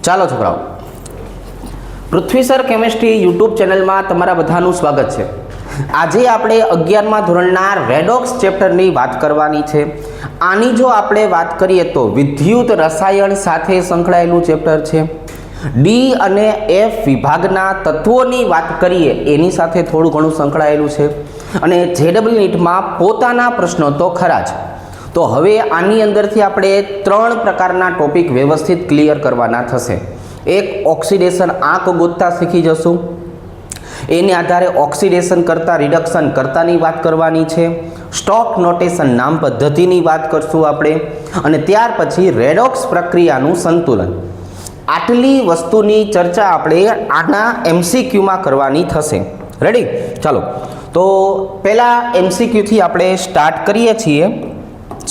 ચાલો છોકરાઓ, પૃથ્વી sir chemistry YouTube ચેનલમાં તમારા બધાનું સ્વાગત છે. આજે આપણે 11મા ધોરણના રેડોક્સ ચેપ્ટરની વાત કરવાની છે. આની જો આપણે વાત કરીએ તો વિદ્યુત રસાયણ સાથે સંકળાયેલું ચેપ્ટર છે. ડી અને એફ વિભાગના તત્વોની વાત કરીએ એની સાથે થોડું ઘણું સંકળાયેલું છે. અને જેડબલ નીટમાં પોતાના પ્રશ્નો તો ખરા જ. તો હવે આની અંદરથી આપણે 3 પ્રકારના ટોપિક વ્યવસ્થિત ક્લિયર કરવાના થશે. એક ઓક્સિડેશન આંક ગોતતા શીખી જશું. એની આધારે ઓક્સિડેશન કરતાં રિડક્શન કરતાની વાત કરવાની છે. સ્ટોક નોટેશન નામ પદ્ધતિની વાત કરશું આપણે. અને ત્યાર પછી રેડોક્સ પ્રક્રિયાનું સંતુલન. આટલી વસ્તુની ચર્ચા આપણે આના એમસીક્યુમાં કરવાની થશે. રેડી? ચાલો, તો પહેલાં એમસીક્યુથી આપણે સ્ટાર્ટ કરીએ છીએ.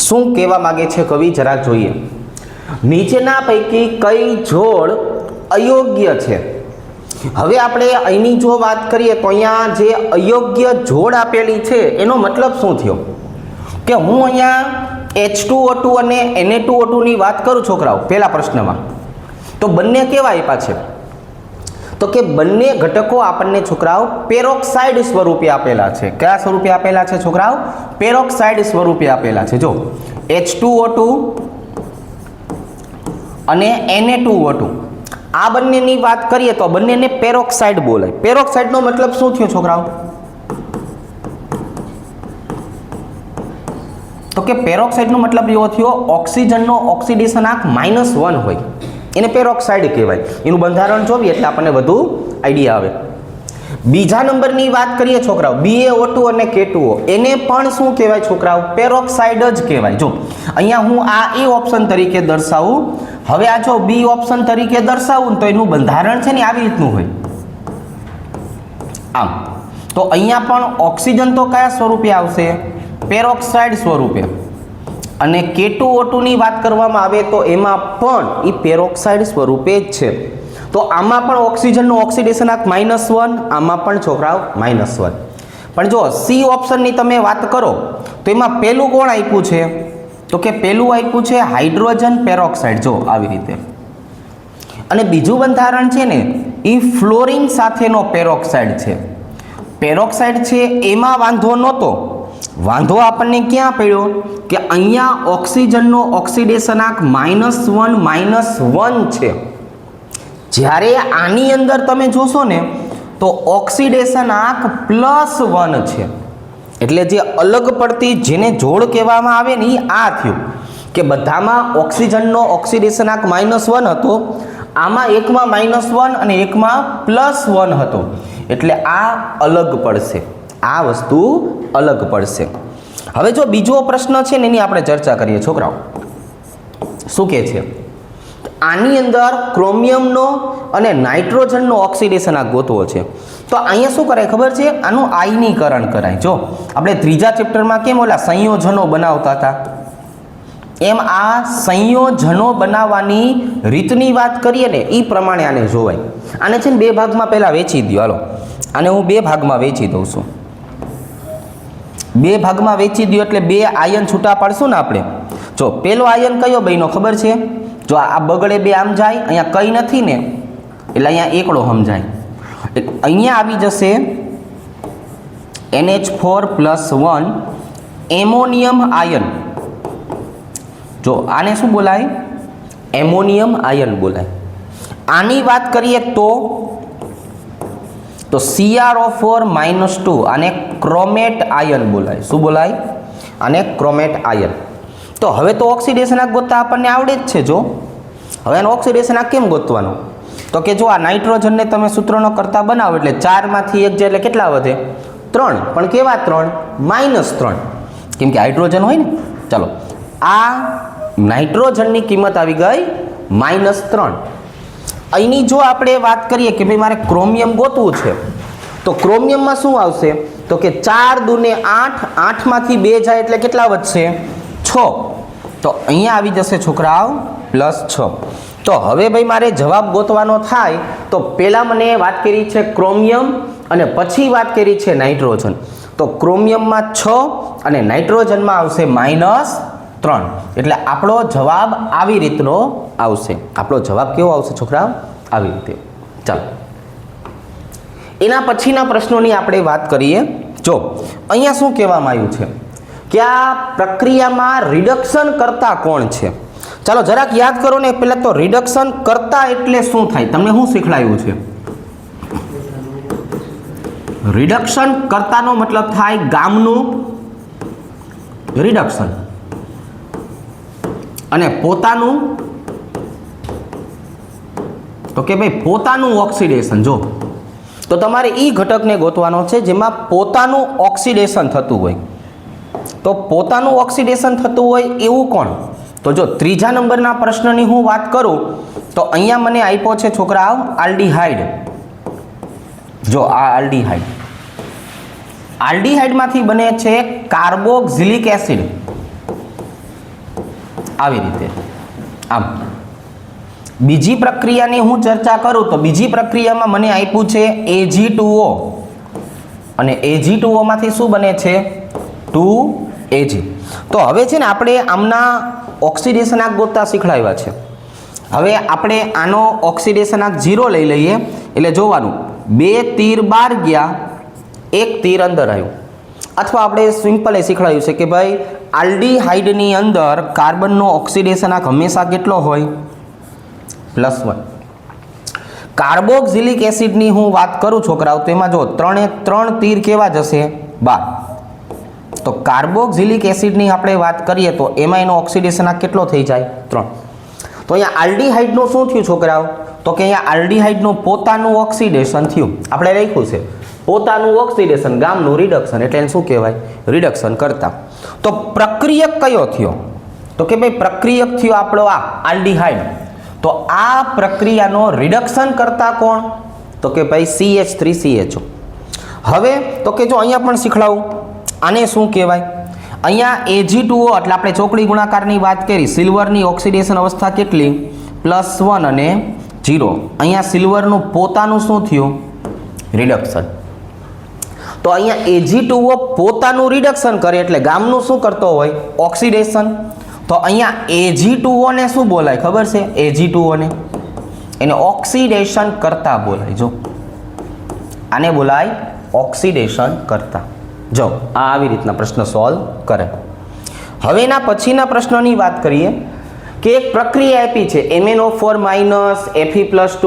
શું કહેવા માગે છે કવિ, જરાક જોઈએ. નીચેના પૈકી કઈ જોડ અયોગ્ય છે? હવે આપણે અહીંની જો વાત કરીએ તો અહીંયા જે અયોગ્ય જોડ આપેલી છે એનો મતલબ શું થયો? કે હું અહીંયા H2O2 અને Na2O2 ની વાત કરું છોકરાઓ પહેલા પ્રશ્નમાં, તો બંને કેવા આપ્યા છે? તો કે બંને ઘટકો આપણને છોકરાઓ પેરોક્સાઇડ સ્વરૂપે આપેલા છે. કયા સ્વરૂપે આપેલા છે છોકરાઓ? પેરોક્સાઇડ સ્વરૂપે આપેલા છે. જો H2O2 અને Na2O2 આ બંનેની વાત કરીએ તો બંનેને પેરોક્સાઇડ બોલાય. પેરોક્સાઇડનો મતલબ શું થયો છોકરાઓ? તો કે પેરોક્સાઇડનો મતલબ એવો થયો ઓક્સિજનનો ઓક્સિડેશન આંક -1 હોય એને પેરોક્સાઇડ કહેવાય. એનું બંધારણ જોવી એટલે આપણને વધુ આઈડિયા આવે. બીજા નંબરની વાત કરીએ છોકરાઓ BaO2 અને K2O, એને પણ શું કહેવાય છોકરાઓ? પેરોક્સાઇડ જ કહેવાય. જો અહીંયા હું આ એ ઓપ્શન તરીકે દર્શાવું. હવે આ જો બી ઓપ્શન તરીકે દર્શાવું તો એનું બંધારણ છે ને આવી રીતનું હોય આમ. તો અહીંયા પણ ઓક્સિજન તો કયા સ્વરૂપે આવશે? પેરોક્સાઇડ સ્વરૂપે. અને K2O2 ની વાત કરવામાં આવે તો એમાં પણ એ પેરોક્સાઇડ સ્વરૂપે જ છે. તો આમાં પણ ઓક્સિજનનો ઓક્સિડેશન આંક -1, આમાં પણ છોકરાઓ -1. પણ જો સી ઓપ્શનની તમે વાત કરો તો એમાં પહેલું કોણ આપ્યું છે? તો કે પહેલું આપ્યું છે હાઇડ્રોજન પેરોક્સાઇડ. જો આવી રીતે. અને બીજું બંધારણ છે ને એ ફ્લોરિન સાથેનો પેરોક્સાઇડ છે. પેરોક્સાઇડ છે એમાં વાંધો નહોતો. વાંધો આપણને ક્યાં પડ્યો? કે અહીંયા ઓક્સિજનનો ઓક્સિડેશન આંક -1 છે. જ્યારે આની અંદર તમે જોશો ને તો ઓક્સિડેશન આંક +1 છે. એટલે જે અલગ પડતી જેને જોડ કહેવામાં આવે ને એ આ થયું કે બધામાં ઓક્સિજનનો ઓક્સિડેશન આંક -1 હતો, આમાં એકમાં -1 અને એકમાં +1 હતો. એટલે આ અલગ પડશે, આ વસ્તુ અલગ પડશે. હવે જો બીજો પ્રશ્ન છે ને એની આપણે ચર્ચા કરીએ છોકરાઓ. શું કહે છે? આની અંદર ક્રોમિયમનો અને નાઇટ્રોજનનો ઓક્સિડેશન આંક ગોતવો છે. તો અહીંયા શું કરાય ખબર છે? આનું આયનીકરણ કરાય. જો આપણે ત્રીજા ચેપ્ટરમાં કેમ ઓલા સંયોજનો બનાવતા હતા એમ આ સંયોજનો બનાવવાની રીતની વાત કરીએ ને એ પ્રમાણે આને જોવાય. આને છે ને 2 ભાગમાં પહેલાં વેચી દો. હાલો, આને હું 2 ભાગમાં વેચી દઉં છું. 2 ભાગમાં વેચી દો એટલે 2 આયન છૂટા પાડશું ને આપણે. જો પેલો આયન કયો બન્યો ખબર છે? જો આ બગડે 2 આમ જાય, અહીંયા કંઈ નથી ને એટલે અહીંયા એકડો સમજાય. અહીંયા આવી જશે NH4+1 એમોનિયમ આયન. જો આને શું બોલાય? એમોનિયમ આયન બોલાય. આની વાત કરીએ તો CrO4-2 આને ક્રોમેટ આયન બોલાય. શું બોલાય? આને ક્રોમેટ આયન. તો હવે તો ઓક્સિડેશન આંક ગોતતા આપણને આવડે જ છે. જો હવે આનો ઓક્સિડેશન આંક કેમ ગોતવાનો? તો કે જો આ નાઇટ્રોજનને તમે સૂત્રનો કરતા બનાવો એટલે 4 માંથી 1 જાય એટલે કેટલા વધે? 3. પણ કેવા 3? -3, કેમ કે હાઇડ્રોજન હોય ને. ચાલો, આ નાઇટ્રોજનની કિંમત આવી ગઈ -3. અહીંની જો આપણે વાત કરીએ કે ભાઈ મારે ક્રોમિયમ ગોતવું છે તો ક્રોમિયમમાં શું આવશે? તો કે 4 દૂને 8, 8 માંથી 2 જાય એટલે કેટલા વધશે? 6. તો અહીંયા આવી જશે છોકરાઓ +6. તો હવે ભાઈ મારે જવાબ ગોતવાનો થાય તો પહેલાં મને વાત કરી છે ક્રોમિયમ અને પછી વાત કરી છે નાઇટ્રોજન. તો ક્રોમિયમમાં 6 અને નાઇટ્રોજનમાં આવશે 3. એટલે આપણો જવાબ આવી રીતનો આવશે. આપણો જવાબ કેવો આવશે છોકરાઓ? આવી રીતે. ચાલો એના પછીના પ્રશ્નોની આપણે વાત કરીએ. જો અહીંયા શું કહેવામાં આવ્યું છે કે આ પ્રક્રિયામાં રિડક્શન કરતા કોણ છે? ચાલો જરાક યાદ કરો ને. પહેલા તો રિડક્શન કરતા એટલે શું થાય? તમને શું શીખવાડ્યું છે? રિડક્શન કરતાનો મતલબ થાય ગામનું રિડક્શન અને પોતાનું તો કે ભાઈ પોતાનું ઓક્સિડેશન. જો તો તમારે એ ઘટકને ગોતવાનો છે જેમાં પોતાનું ઓક્સિડેશન થતું હોય. તો પોતાનું ઓક્સિડેશન થતું હોય એવું કોણ? તો જો ત્રીજા નંબરના પ્રશ્નની હું વાત કરું તો અહીંયા મને આપ્યો છે છોકરાઓ આલ્ડીહાઇડ. જો આ આલ્ડીહાઇડ, આલ્ડીહાઇડમાંથી બને છે કાર્બોક્સિલિક એસિડ. આવી રીતે. આમ બીજી પ્રક્રિયાની હું ચર્ચા કરું તો બીજી પ્રક્રિયામાં મને આપ્યું છે Ag2O અને Ag2O માંથી શું બને છે? 2Ag. તો હવે છે ને આપણે આમના ઓક્સિડેશનાંક ગોતતા શીખવાડ્યા છે. હવે આપણે આનો ઓક્સિડેશનાંક 0 લઈ લઈએ એટલે જોવાનું 2 તીર બહાર ગયા, 1 તીર અંદર આવ્યું. અથવા આપણે સિમ્પલ એ શીખવાડ્યું છે કે ભાઈ આલ્ડીહાઇડની અંદર કાર્બનનો ઓક્સિડેશનાંક હંમેશા કેટલો હોય? +1. કાર્બોક્સિલિક એસિડની હું વાત કરું છોકરાઓ તો એમાં જો 3 તીર કેવા જશે? 12. તો કાર્બોક્સિલિક એસિડની આપણે વાત કરીએ તો એમાં એનો ઓક્સિડેશનાંક કેટલો થઈ જાય? 3. તો અહીંયા આલ્ડીહાઇડનું શું થયું છોકરાઓ? તો કે અહીંયા આલ્ડીહાઇડનું પોતાનું ઓક્સિડેશન થયું. આપણે લખ્યું છે પોતાનું ઓક્સિડેશન, ગામનું રિડક્શન, એટલે એને શું કહેવાય? રિડક્શન કરતા. તો પ્રક્રિયક કયો થયો? તો કે ભાઈ પ્રક્રિયક થયો આપણો આ આલ્ડીહાઇડ. તો આ પ્રક્રિયાનો રિડક્શન કરતા કોણ? તો કે ભાઈ CH3CHO. હવે તો કે જો અહીંયા પણ શીખડાવું, આને શું કહેવાય? અહીંયા Ag2O એટલે આપણે ચોકડી ગુણાકારની વાત કરી. સિલ્વરની ઓક્સિડેશન અવસ્થા કેટલી? +1 અને 0. અહીંયા સિલ્વરનું પોતાનું શું થયું? રિડક્શન. તો અહીંયા Ag2O પોતાનું રિડક્શન કરે એટલે ગામનું શું કરતો હોય? ઓક્સિડેશન. તો અહીંયા Ag2O ને શું બોલાય ખબર છે? Ag2O ને એને ઓક્સિડેશન કરતા બોલાય. જો આને બોલાય ઓક્સિડેશન કરતા. જો આ આવી રીતના પ્રશ્ન સોલ્વ કરે. હવે એના પછીના પ્રશ્નોની વાત કરીએ કે એક પ્રક્રિયા આપી છે MnO4- Fe+2,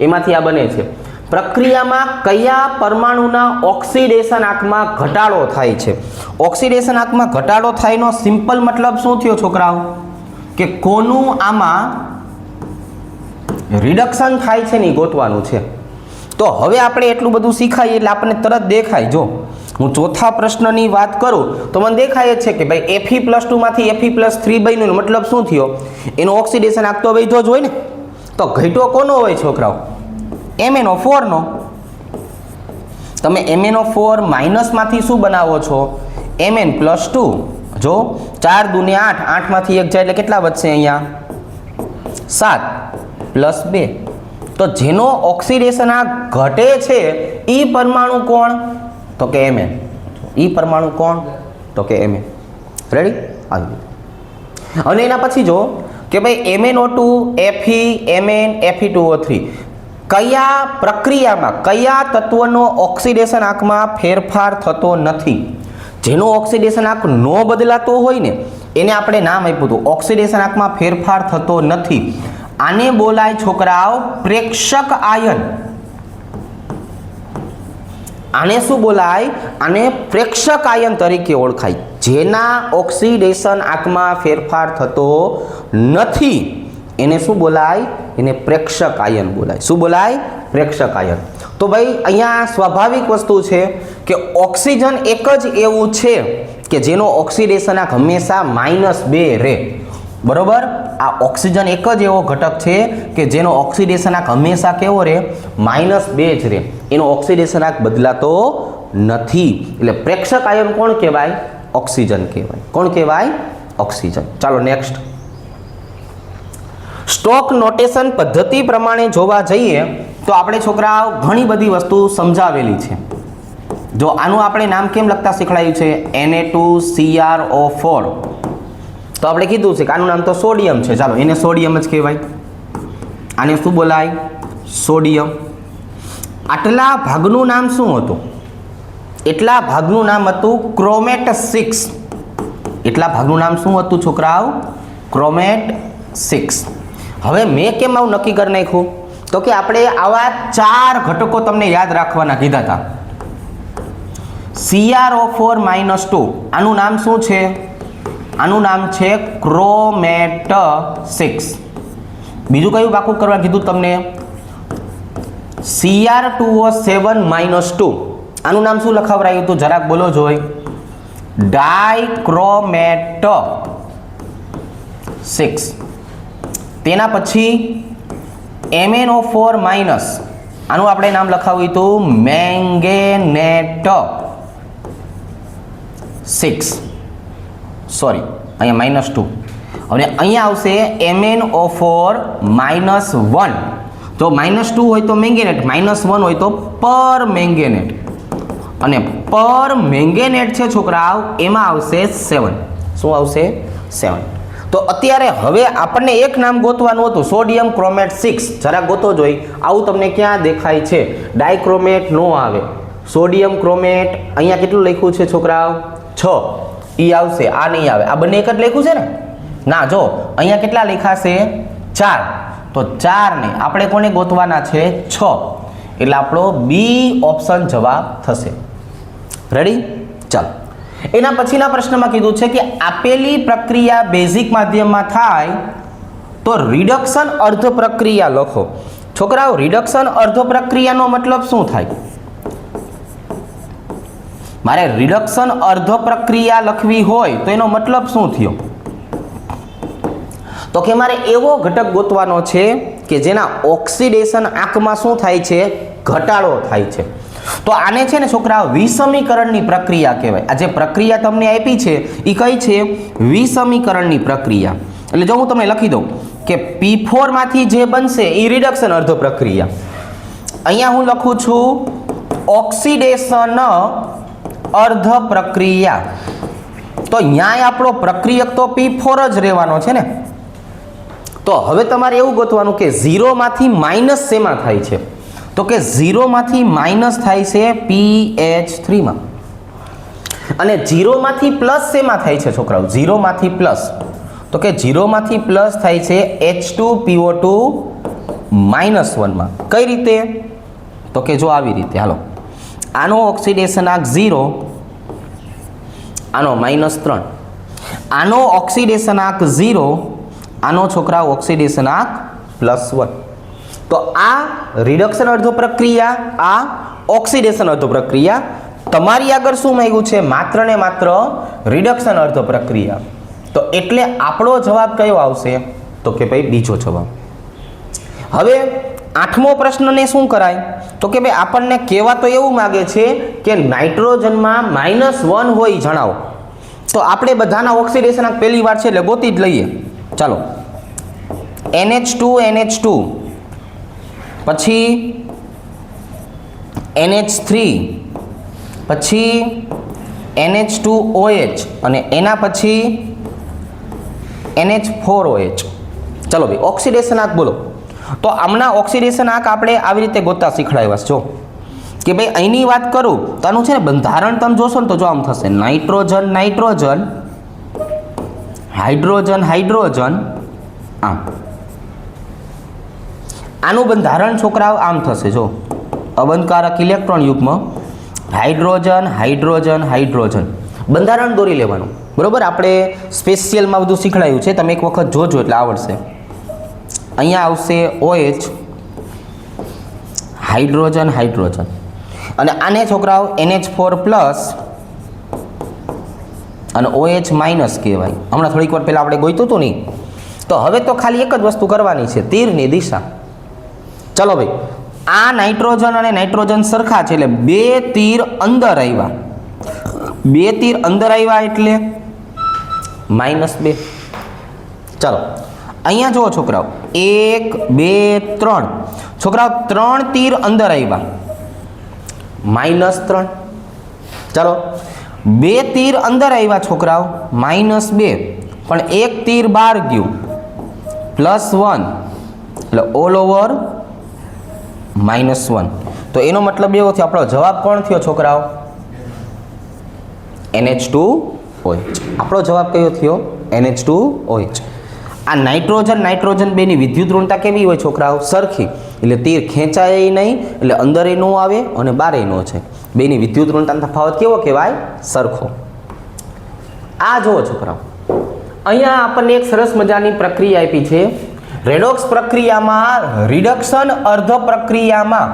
એમાંથી આ બને છે. પ્રક્રિયામાં કયા પરમાણુના ઓક્સિડેશન આંકમાં ઘટાડો થાય છે? ઓક્સિડેશન આંકમાં ઘટાડો થાયનો સિમ્પલ મતલબ શું થયો છોકરાઓ? કે કોનું આમાં રિડક્શન થાય છે ને ગોતવાનું છે. તો હવે આપણે એટલું બધું શીખાય એટલે આપણને તરત દેખાય. જો હું ચોથા પ્રશ્નની વાત કરું તો મને દેખાય છે કે ભાઈ Fe+2 માંથી Fe+3 બન્યું, મતલબ શું થયો? એનો ઓક્સિડેશન આંક તો વધ્યો જ હોય ને. તો ઘટ્યો કોનો હોય છોકરાઓ? MnO4 નો. તમે MnO4 માઇનસમાંથી શું બનાવો છો? Mn+2. જો 4 દૂને 8, 8 માંથી 1 જાય એટલે કેટલા વધશે? અહીંયા 7 +2. તો જેનો ઓક્સિડેશન આંક ઘટે છે એ પરમાણુ કોણ? તો કે Mn. એ પરમાણુ કોણ? તો કે Mn. રેડી? આવી. અને એના પછી જો કે ભાઈ MnO2, Fe, Mn, Fe2O3 કયા પ્રક્રિયામાં કયા તત્વનો ઓક્સિડેશન આંકમાં ફેરફાર થતો નથી? જેનો ઓક્સિડેશન આંક ન બદલાતો હોય ને એને આપણે નામ આપ્યું હતું ઓક્સિડેશન આંકમાં ફેરફાર થતો નથી. આને બોલાય છોકરાઓ પ્રેક્ષક આયન. આને શું બોલાય? આને પ્રેક્ષક આયન તરીકે ઓળખાય. જેના ઓક્સિડેશન આંકમાં ફેરફાર થતો નથી એને શું બોલાય? એને પ્રેક્ષક આયન બોલાય. શું બોલાય? પ્રેક્ષક આયન. તો ભાઈ અહીંયા સ્વાભાવિક વસ્તુ છે કે ઓક્સિજન એક જ એવું છે કે જેનો ઓક્સિડેશન આંક હંમેશા -2 રહે. બરોબર? આ ઓક્સિજન એક જ એવો ઘટક છે કે જેનો ઓક્સિડેશન આંક હંમેશા કેવો રહે? -2 જ રહે. એનો ઓક્સિડેશન આંક બદલાતો નથી. એટલે પ્રેક્ષક આયન કોણ કહેવાય? ઓક્સિજન કહેવાય. કોણ કહેવાય? ઓક્સિજન. ચાલો નેક્સ્ટ. સ્ટોક નોટેશન પદ્ધતિ પ્રમાણે જોવા જઈએ તો આપણે છોકરાઓ ઘણી બધી વસ્તુ સમજાવેલી છે. જો આનું આપણે નામ કેમ લખતા શીખવાડ્યું છે? Na2CrO4. તો આપણે કીધું છે કે આનું નામ તો સોડિયમ છે, ચાલો એને સોડિયમ જ કહેવાય. આને શું બોલાય? સોડિયમ. આટલા ભાગનું નામ શું હતું? એટલા ભાગનું નામ હતું ક્રોમેટ 6. એટલા ભાગનું નામ શું હતું છોકરાઓ? ક્રોમેટ 6. હવે મેં કેમ આવું નક્કી કરી નાખ્યું? તો કે આપણે આવા 4 ઘટકો તમને યાદ રાખવાના કીધા હતા. CrO4 - 2 આનું નામ શું છે? આનું નામ છે ક્રોમેટ 6. બીજું કયું પાકું કરવા કીધું તમને? Cr2O7 - 2 આનું નામ શું લખાવરાયું હતું? જરાક બોલો જોઈ. ડાયક્રોમેટ 6. તેના પછી MnO4 - આનું આપણે નામ લખાવ્યું હતું મેંગેનેટ 6. સોરી, અહીંયા -2 અને અહીંયા આવશે MnO4 - 1. જો -2 હોય તો મેંગેનેટ, -1 હોય તો પરમેંગેનેટ. અને પરમેંગેનેટ છે છોકરાઓ, એમાં આવશે 7. શું આવશે? 7. તો અત્યારે હવે આપણને એક નામ ગોતવાનું હતું, સોડિયમ ક્રોમેટ 6. જરા ગોતો જોઈ. આવું તમને ક્યાં દેખાય છે? ડાયક્રોમેટ નો આવે. સોડિયમ ક્રોમેટ અહીંયા કેટલું લખ્યું છે છોકરાઓ? 6. ઈ આવશે, આ નહીં આવે. આ બંને એક જ લખ્યું છે ને? ના, જો અહીંયા કેટલા લખાશે? 4. તો 4 ને આપણે કોને ગોતવાના છે? 6. એટલે આપણો બી ઓપ્શન જવાબ થશે. રેડી? ચાલો, એના પછીના પ્રશ્નમાં કીધું છે કે આપેલી પ્રક્રિયા બેઝિક માધ્યમમાં થાય તો રિડક્શન અર્ધ પ્રક્રિયા લખો. છોકરાઓ, રિડક્શન અર્ધ પ્રક્રિયાનો મતલબ શું થાય? મારે રિડક્શન અર્ધ પ્રક્રિયા લખવી હોય તો એનો મતલબ શું થયો? તો કે મારે એવો ઘટક ગોતવાનો છે કે જેના ઓક્સિડેશન આંકમાં શું થાય છે? ઘટાડો થાય છે. તો આને છે ને છોકરાઓ વિસમીકરણની પ્રક્રિયા કહેવાય. આ જે પ્રક્રિયા તમને આપી છે એ કઈ છે? વિસમીકરણની પ્રક્રિયા. એટલે જો હું તમને લખી દઉં કે P4 માંથી જે બનશે એ રિડક્શન અર્ધ પ્રક્રિયા. અહીંયા હું લખું છું ઓક્સિડેશન અર્ધ પ્રક્રિયા. તો ન્યાય આપણો પ્રક્રિયક તો P4 જ રહેવાનો છે ને. તો હવે તમારે એવું ગોતવાનું કે 0 માંથી માઇનસ શેમાં થાય છે? તો કે 0 માંથી માઇનસ થાય છે PH3 માં. અને 0 માંથી પ્લસ શેમાં થાય છે છોકરાઓ? 0 માંથી પ્લસ. તો કે 0 માંથી પ્લસ થાય છે H2PO2 -1 માં. કઈ રીતે? તો કે જો આવી રીતે. હાલો, આનો ઓક્સિડેશન આંક 0, આનો -3. આનો ઓક્સિડેશન આંક 0, આનો છોકરાઓ ઓક્સિડેશન આંક +1. તો આ રિડક્શન અર્ધ પ્રક્રિયા, આ ઓક્સિડેશન અર્ધ પ્રક્રિયા. તમારી આગળ શું માંગ્યું છે? માત્ર ને માત્ર રિડક્શન અર્ધ પ્રક્રિયા. તો એટલે આપણો જવાબ કયો આવશે? તો કે ભાઈ બીજો જવાબ. હવે 8મો પ્રશ્નને શું કરાય? તો કે ભાઈ આપણને કહેવા તો એવું માગે છે કે નાઇટ્રોજનમાં -1 હોય જણાવો. તો આપણે બધાના ઓક્સિડેશન આંક પહેલી વાર છે એટલે ગોતી જ લઈએ. ચાલો, NH2 પછી NH3 પછી NH2OH અને એના પછી NH4OH. ચલો ભાઈ, ઓક્સિડેશન આંક બોલો. તો આમના ઓક્સિડેશન આંક આપણે આવી રીતે ગોતતા શીખડાવ્યા છો કે ભાઈ અહીંની વાત કરું તો આનું છે ને બંધારણ તમે જોશો ને તો જો આમ થશે નાઇટ્રોજન નાઇટ્રોજન, હાઇડ્રોજન હાઇડ્રોજન, આમ. આનું બંધારણ છોકરાઓ આમ થશે. જો અબંધકારક ઇલેક્ટ્રોન યુગ્મ, હાઇડ્રોજન હાઇડ્રોજન હાઇડ્રોજન. બંધારણ દોરી લેવાનું, બરોબર? આપણે સ્પેશિયલમાં બધું શીખડાયું છે, તમે એક વખત જોજો એટલે આવડશે. અહીંયા આવશે OH, હાઇડ્રોજન હાઇડ્રોજન, અને આને છોકરાઓ NH4+ અને OH- કહેવાય. હમણાં થોડીક વાર પહેલાં આપણે ગોઈતું હતું નહીં. તો હવે તો ખાલી એક જ વસ્તુ કરવાની છે, તીરની દિશા. ચલો ભાઈ, આ નાઇટ્રોજન અને નાઇટ્રોજન સરખા છે એટલે 2 તીર અંદર આવ્યા. 2 તીર અંદર આવ્યા એટલે -2. ચાલો અહીંયા જુઓ છોકરાઓ, 1 2 3. છોકરાઓ 3 તીર અંદર આવ્યા, -3. ચાલો 2 તીર અંદર આવ્યા છોકરાઓ, -2. પણ એક તીર બહાર ગયું +1 એટલે ઓલ ઓવર -1. તો એનો મતલબ એવો થયો આપણો જવાબ કોણ થયો છોકરાઓ? NH2OH. આપણો જવાબ કયો થયો? NH2OH. આ નાઇટ્રોજન બેની વિદ્યુત ઋણતા કેવી હોય છોકરાઓ? સરખી. એટલે તીર ખેંચાય નહીં, એટલે અંદર ન આવે અને બારે ન છે. બેની વિદ્યુત ઋણતાનો તફાવત કેવો કહેવાય? સરખો. આ જુઓ છોકરાઓ, અહીંયા આપણને એક સરસ મજાની પ્રક્રિયા આપી છે. રેડોક્સ પ્રક્રિયામાં રિડક્શન અર્ધ પ્રક્રિયામાં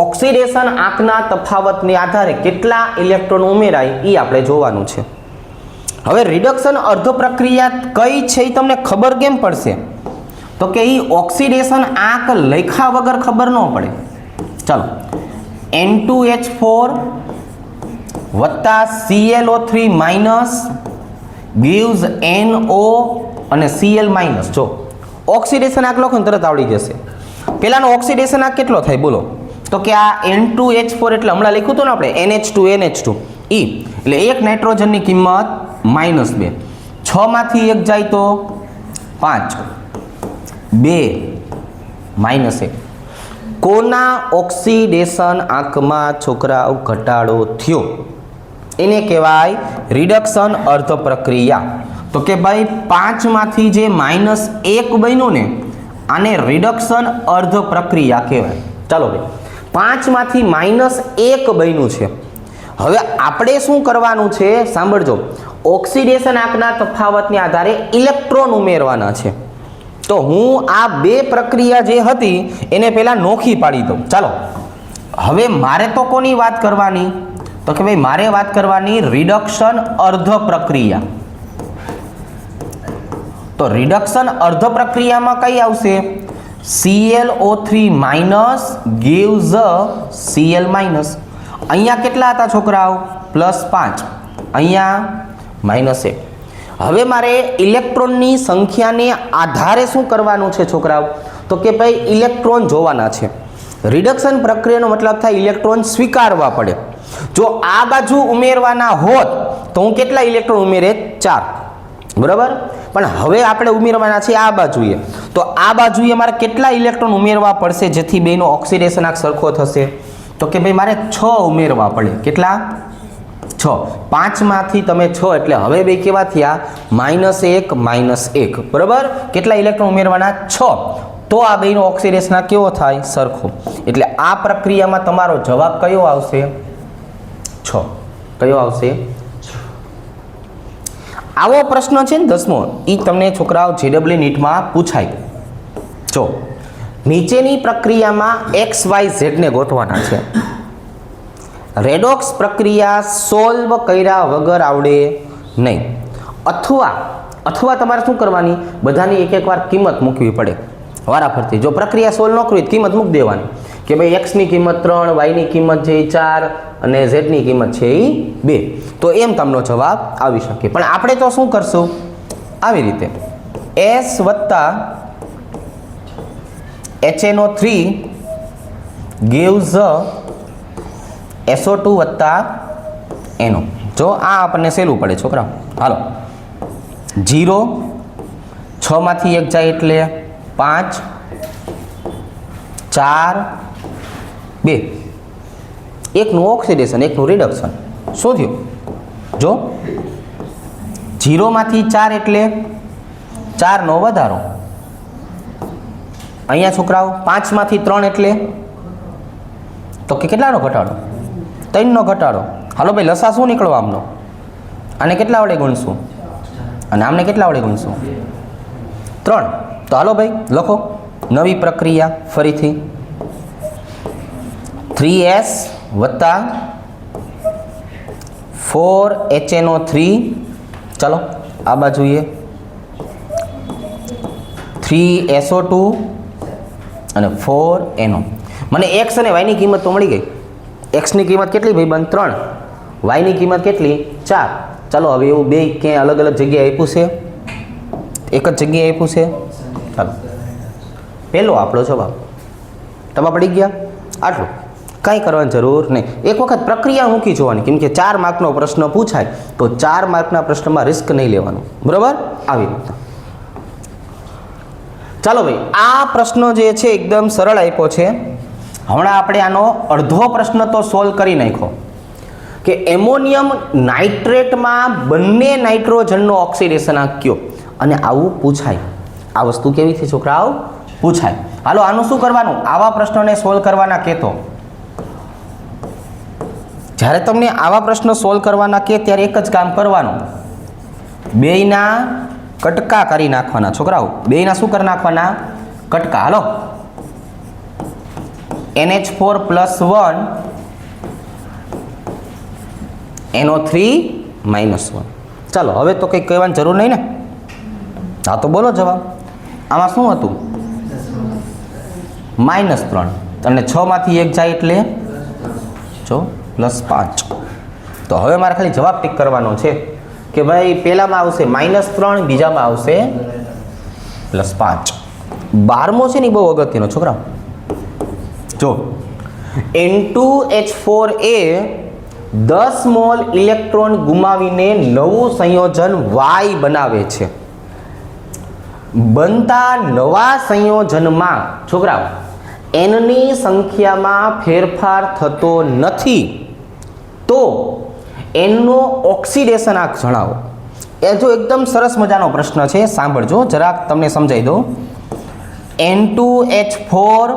ઓક્સિડેશન આંકના તફાવતને આધારે કેટલા ઇલેક્ટ્રોન ઉમેરાય એ આપણે જોવાનું છે. હવે રિડક્શન અર્ધ પ્રક્રિયા કઈ છે એ તમને ખબર કેમ પડશે? તો કે એ ઓક્સિડેશન આંક લખ્યા વગર ખબર ન પડે. ચાલો, N2H4 વત્તા ClO3 માઇનસ gives NO અને Cl માઇનસ. જો ઓક્સિડેશન આંક લખો ને તરત આવડી જશે. પેલાનો ઓક્સિડેશન આંક કેટલો થાય બોલો? તો કે આ N2H4 એટલે હમણાં લખ્યું હતું ને આપણે NH2 E એટલે એક નાઇટ્રોજનની કિંમત -2. 6 માંથી 1 જાય તો 5, 2 -1. કોના ઓક્સિડેશન આંકમાં છોકરાઓ ઘટાડો થયો? એને કહેવાય રિડક્શન અર્ધ પ્રક્રિયા. તો કે ભાઈ 5 માંથી જે -1 બન્યું ને આને રિડક્શન અર્ધ પ્રક્રિયા કહેવાય. ચાલો ભાઈ, 5 માંથી -1 બન્યું છે. હવે આપણે શું કરવાનું છે સાંભળજો. ઓક્સિડેશન આંકના તફાવતને આધારે ઇલેક્ટ્રોન ઉમેરવાના છે. તો હું આ બે પ્રક્રિયા જે હતી એને પહેલા નોખી પાડી દઉં. ચાલો, હવે મારે તો કોની વાત કરવાની? તો કે ભાઈ મારે વાત કરવાની રિડક્શન અર્ધ પ્રક્રિયા. તો રિડક્શન અર્ધ પ્રક્રિયામાં કઈ આવશે? ClO3 minus gives Cl minus. અહીંયા કેટલા હતા છોકરાઓ? +5. અહીંયા -1. હવે મારે ઇલેક્ટ્રોનની સંખ્યાને આધારે શું કરવાનું છે છોકરાઓ? તો કે ભાઈ ઇલેક્ટ્રોન જોવાના છે. રિડક્શન પ્રક્રિયાનો મતલબ થાય ઇલેક્ટ્રોન સ્વીકારવા પડે. જો આ બાજુ ઉમેરવાના હોત તો હું કેટલા ઇલેક્ટ્રોન ઉમેરે? 4. બરાબર. પણ હવે આપણે ઉમેરવાના છે આ બાજુએ. તો આ બાજુએ મારે કેટલા ઇલેક્ટ્રોન ઉમેરવા પડશે જેથી બેનો ઓક્સિડેશન આંક સરખો થશે? તો કે ભાઈ મારે 6 ઉમેરવા પડે. કેટલા? 6. 5 માંથી તમે 6 એટલે હવે બે કેવા થયા? -1 -1. બરાબર. કેટલા ઇલેક્ટ્રોન ઉમેરવાના? 6. તો આ બેનો ઓક્સિડેશન આંક કેવો થાય? સરખો. એટલે આ પ્રક્રિયામાં તમારો જવાબ કયો આવશે? 6. કયો આવશે? આવો પ્રશ્ન છે ને 10મો, એ તમને છોકરાઓ JEE નીટમાં પૂછાય. જો નીચેની પ્રક્રિયામાં XYZ ને ગોતવાના છે. રેડોક્સ પ્રક્રિયા સોલ્વ કર્યા વગર આવડે નહીં. અથવા તમારે શું કરવાની? બધાની એક વાર કિંમત મૂકવી પડે વારાફરતી. જો પ્રક્રિયા સોલ્વ ન કરવી કિંમત મૂકી દેવાની કે ભાઈ x ની કિંમત 3, y ની કિંમત છે 4 અને z ની કિંમત છે 2. તો એમ તમને જવાબ આવી શકે. પણ આપણે તો શું કરશું? આવી રીતે S વત્તા HNO3 gives SO2 વત્તા NO. જો આ આપણને સહેલું પડે છોકરા. હાલો, 0, 6 માંથી 1 જાય એટલે 5, 4, 2. એકનું ઓક્સિડેશન, એકનું રિડક્શન. શું થયું? જો 0 માંથી 4 એટલે 4 નો વધારો. અહીંયા છોકરાઓ 5 માંથી 3 એટલે તો કે કેટલાનો ઘટાડો? 3 નો ઘટાડો. હાલો ભાઈ, લસા શું નીકળવા આમનો? આને કેટલા વડે ગુણશું અને આમને કેટલા વડે ગુણશું? 3. તો હાલો ભાઈ લખો નવી પ્રક્રિયા ફરીથી 3S વત્તા 4HNO3. ચાલો આ બાજુએ 3SO2 અને 4NO. મને x અને y ની કિંમત તો મળી ગઈ. x ની કિંમત કેટલી ભાઈ બંધ? 3. y ની કિંમત કેટલી? 4. ચાલો હવે એવું બે ક્યાંય અલગ અલગ જગ્યાએ આપ્યું છે? એક જ જગ્યાએ આપ્યું છે. ચાલો પહેલો આપણો જવાબ. તમે પડી ગયા આટલું. કાંઈ કરવાની જરૂર નહીં. એક વખત પ્રક્રિયા મૂકી જોવાની, કેમ કે 4 માર્કનો પ્રશ્ન પૂછાય તો 4 માર્કના પ્રશ્નમાં રિસ્ક નહીં લેવાનું. બરાબર? આવી રીતના. ચાલો ભાઈ, આ પ્રશ્ન જે છે એકદમ સરળ આપ્યો છે. હમણાં આપણે આનો અડધો પ્રશ્ન તો સોલ્વ કરી નાખ્યો કે એમોનિયમ નાઇટ્રેટમાં બંને નાઇટ્રોજનનો ઓક્સિડેશનાંક કયો, અને આવું પૂછાય. આ વસ્તુ કેવી છે છોકરાઓ? પૂછાય. હાલો, આનું શું કરવાનું? આવા પ્રશ્નોને સોલ્વ કરવાના કહેતો. જ્યારે તમને આવા પ્રશ્નો સોલ્વ કરવાના કહે ત્યારે એક જ કામ કરવાનું, બેયના કટકા કરી નાખવાના. છોકરાઓ, બેયના શું કરી નાખવાના? કટકા. હાલો, NH4+1 NO3 -1. ચાલો, હવે તો કંઈ કહેવાની જરૂર નહીં ને? હા, તો બોલો જવાબ. આમાં શું હતું? -3. અને 6 માંથી 1 જાય એટલે જો +5. તો હવે મારે ખાલી જવાબ ટીક કરવાનો છે કે ભાઈ પહેલામાં આવશે -3, બીજામાં આવશે +5. 12મો છે ને બહુ અગત્યનો છોકરા. જો N2H4 10 મોલ ઇલેક્ટ્રોન ગુમાવીને નવું સંયોજન Y બનાવે છે. બનતા નવા સંયોજનમાં છોકરાઓ Nની સંખ્યામાં ફેરફાર થતો નથી, તો Nનો ઓક્સિડેશનાંક જણાવો. એ જો એકદમ સરસ મજાનો પ્રશ્ન છે, સાંભળજો જરાક, તમને સમજાવી દઉં. N2H4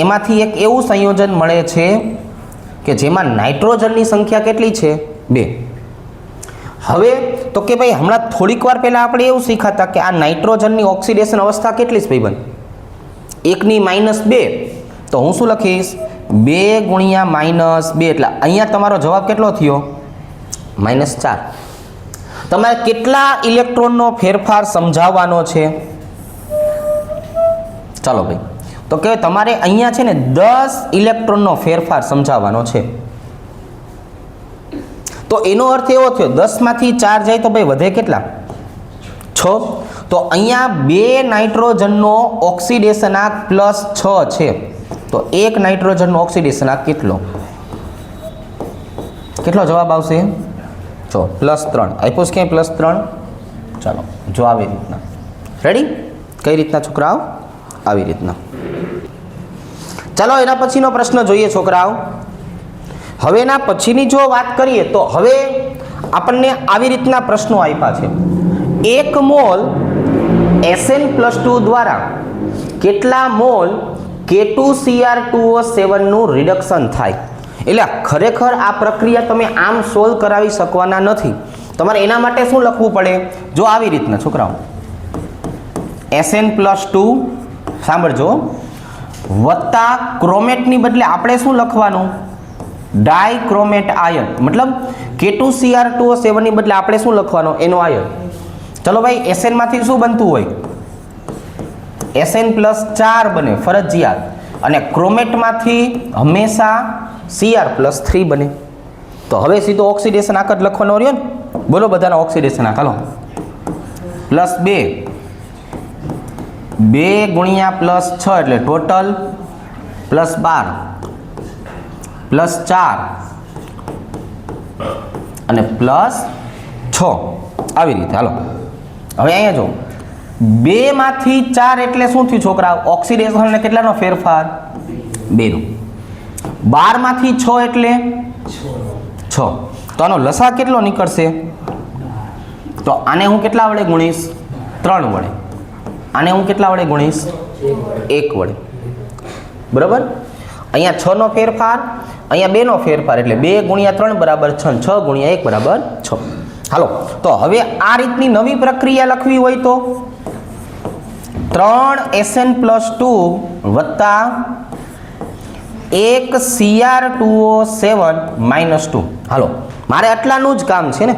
એમાંથી એક એવું સંયોજન મળે છે કે જેમાં નાઇટ્રોજનની સંખ્યા કેટલી છે? 2. હવે તો કે ભાઈ હમણાં થોડીક વાર પહેલાં આપણે એવું શીખાતા કે આ નાઇટ્રોજનની ઓક્સિડેશન અવસ્થા કેટલી છે ભાઈબંધ? 1ની -2. તો હું શું લખીશ? 2 ગુણ્યા -2, એટલે અહીંયા તમારો જવાબ કેટલો થયો? -4. તમારે કેટલા ઇલેક્ટ્રોનનો ફેરફાર સમજાવવાનો છે? ચાલો ભાઈ, તો કે તમારે અહીંયા છે ને 10 ઇલેક્ટ્રોનનો ફેરફાર સમજાવવાનો છે. તો એનો અર્થ એવો થયો 10 માંથી 4 જાય તો ભાઈ વધે કેટલા? 6. તો અહીંયા 2 નાઇટ્રોજનનો ઓક્સિડેશનાંક +6 છે. તો 1 નાઇટ્રોજનનો ઓક્સિડેશનાંક કેટલો જવાબ આવશે? જો +3 આપ્યો છે. ક્યાંય +3? ચાલો જો આવી રીતના. રેડી? કઈ રીતના છોકરાઓ? આવી રીતના. ચાલો એના પછીનો પ્રશ્ન જોઈએ છોકરાઓ. હવે એના પછીની જો વાત કરીએ તો હવે આપણને આવી રીતના પ્રશ્નો આપ્યા છે. 1 મોલ Sn+2 દ્વારા કેટલા મોલ K2Cr2O7 નું રિડક્શન થાય? એટલે ખરેખર આ પ્રક્રિયા તમે આમ સોલ્વ કરાવી શકવાના નથી. તમારે એના માટે શું લખવું પડે? જો આવી રીતના છોકરાઓ, Sn+2 સાંભળજો, વત્તા ક્રોમેટની બદલે આપણે શું લખવાનું? Dichromate ion. મતલબ K2Cr2O7 ની બદલે આપણે શું લખવાનું? એનો આયન. ચલો ભાઈ, Sn માંથી શું બનતું હોય? Sn+4 બને ફરજિયાત, અને ક્રોમેટમાંથી હંમેશા Cr+3 બને. તો હવે સીધો ઓક્સિડેશન આંક જ લખવાનો રહ્યો ને. બોલો બધાનો ઓક્સિડેશન આંક. હાલો, +2 ગુણ્યા +6 એટલે ટોટલ +12 +4 અને +6 આવી રીતે. હાલો, હવે અહીંયા જો 2 માંથી 4 એટલે શું થયું છોકરા? ઓક્સિડેશન એટલે કેટલાનો ફેરફાર? 2 નો. 12 માંથી 6 એટલે 6. તો આનો લસા કેટલો નીકળશે? તો આને હું કેટલા વડે ગુણીશ? 3 વડે. આને હું કેટલા વડે ગુણીશ? 1 વડે. બરાબર? અહીંયા 6 નો ફેરફાર, અહીંયા 2 નો ફેરફાર, એટલે 2 ગુણ્યા 3 બરાબર 6, 6 ગુણ્યા 1 બરાબર 6. હાલો, તો હવે આ રીતની નવી પ્રક્રિયા લખવી હોય તો 3 Sn+2 વત્તા 1 Cr2O7 -2. હાલો, મારે આટલાનું જ કામ છે ને.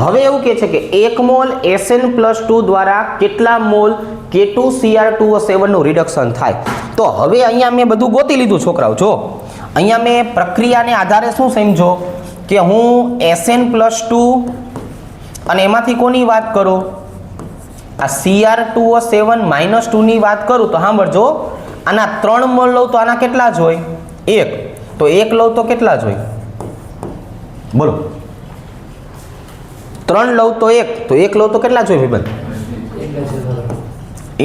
હવે એવું કહે છે કે 1 મોલ Sn+2 દ્વારા કેટલા મોલ K2Cr2O7 નું રિડક્શન થાય? તો હવે અહીંયા મેં બધું ગોતી લીધું છોકરાઓ. જો અહીંયા મેં પ્રક્રિયાને આધારે શું સમજો કે હું Sn+2 અને એમાંથી કોની વાત કરું? આ Cr2O7 -2 ની વાત કરું તો સાંભળજો, આના 3 મોલ લઉં તો આના કેટલા જ હોય? 1 તો 1 લઉં તો કેટલા જ હોય બોલો 3 લઉં તો 1 તો 1 લઉં તો કેટલા જ હોય ભાઈબંધ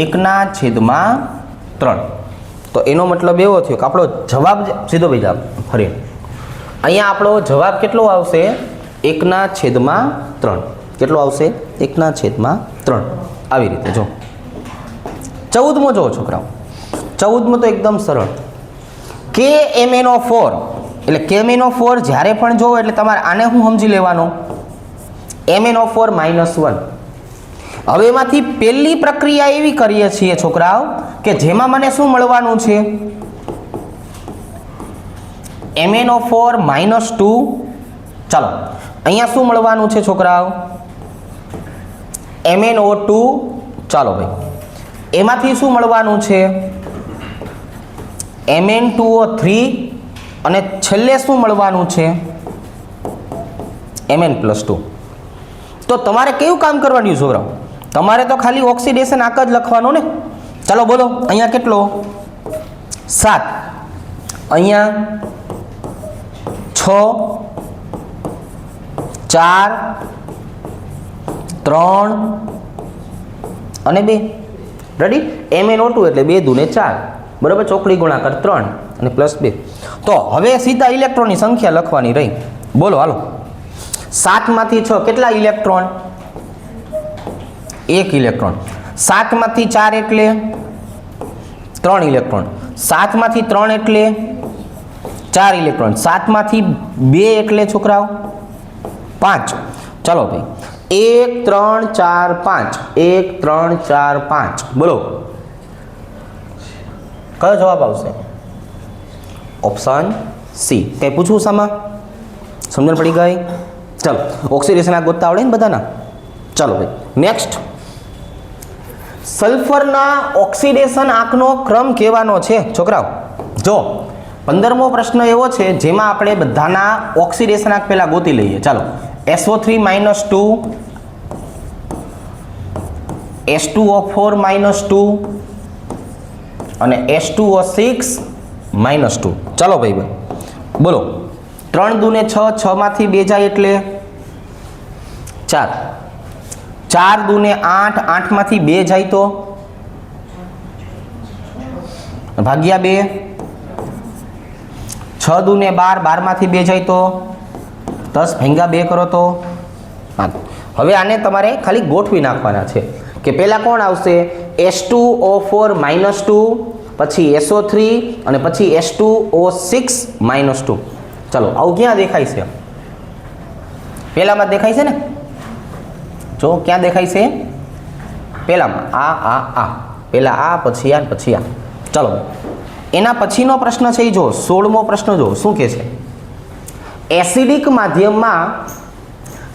1/3 તો એનો મતલબ એવો થયો કે આપણો જવાબ સીધો ભાઈ જવાબ ફરી અહીંયા આપણો જવાબ કેટલો આવશે 1/3 કેટલો આવશે 1/3 આવી રીતે જો 14મો જો છોકરાઓ 14મો તો એકદમ સરળ KMnO4 એટલે KMnO4 જ્યારે પણ જોવો એટલે તમારે આને હું સમજી લેવાનો MnO4 -1 હવે એમાંથી પહેલી પ્રક્રિયા એવી કરીએ છીએ છોકરાઓ કે જેમાં મને શું મળવાનું છે MnO4 -2 ચાલો અહીંયા શું મળવાનું છે છોકરાઓ MnO2 ચાલો ભાઈ એમાંથી શું મળવાનું છે Mn2O3 અને છેલ્લે શું મળવાનું છે Mn+2 તો તમારે કયું કામ કરવાનું છોકરાઓ તમારે તો ખાલી ઓક્સિડેશન આંક જ લખવાનો ને ચાલો બોલો અહીંયા કેટલો 7 અહીંયા 6 4 3 અને 2 રેડી MnO2 એટલે 2 દૂને 4 બરાબર ચોકડી ગુણાકાર 3 અને +2 તો હવે સીધા ઇલેક્ટ્રોનની સંખ્યા લખવાની રહી બોલો હાલો 7 માંથી 6 કેટલા ઇલેક્ટ્રોન 1 ઇલેક્ટ્રોન 7 માંથી 4 એટલે 3 ઇલેક્ટ્રોન 7 માંથી 3 એટલે 4 ઇલેક્ટ્રોન 7 માંથી 2 એટલે છોકરાઓ 5 ચાલો ભાઈ 1 3 4 5 1 3 4 5 બોલો કયો જવાબ આવશે ઓપ્શન સી કઈ પૂછવું સામા સમજણ પડી ગઈ ચાલો ઓક્સિડેશન આ ગોતતા આવડે ને બધાના ચાલો ભાઈ નેક્સ્ટ સલ્ફરના ઓક્સિડેશન આંકનો ક્રમ કહેવાનો છે છોકરાઓ જો 15મો પ્રશ્ન એવો છે જેમાં આપણે બધાના ઓક્સિડેશન આંક પહેલા ગોતી લઈએ ચાલો SO3 -2 H2O4 -2 અને H2O6 -2 ચાલો ભાઈ બોલો 3 દૂને 6 6 માંથી 2 જાય એટલે 4 4 દૂને 8 8 માંથી 2 જાય તો ભાગ્યા 2 6 દૂને 12 12 માંથી 2 જાય તો 10 ભાગ્યા 2 કરો તો હવે આને તમારે ખાલી ગોઠવી નાખવાના છે કે પહેલા કોણ આવશે H2O4 -2 પછી SO3 અને પછી H2O6 -2 ચલો આવું ક્યાં દેખાય છે પહેલામાં દેખાય છે ને જો ક્યાં દેખાય છે પહેલામાં આ પહેલા આ પછી આ પછી આ ચલો એના પછીનો પ્રશ્ન છે જો 16મો પ્રશ્ન જો શું કહે છે એસિડિક માધ્યમમાં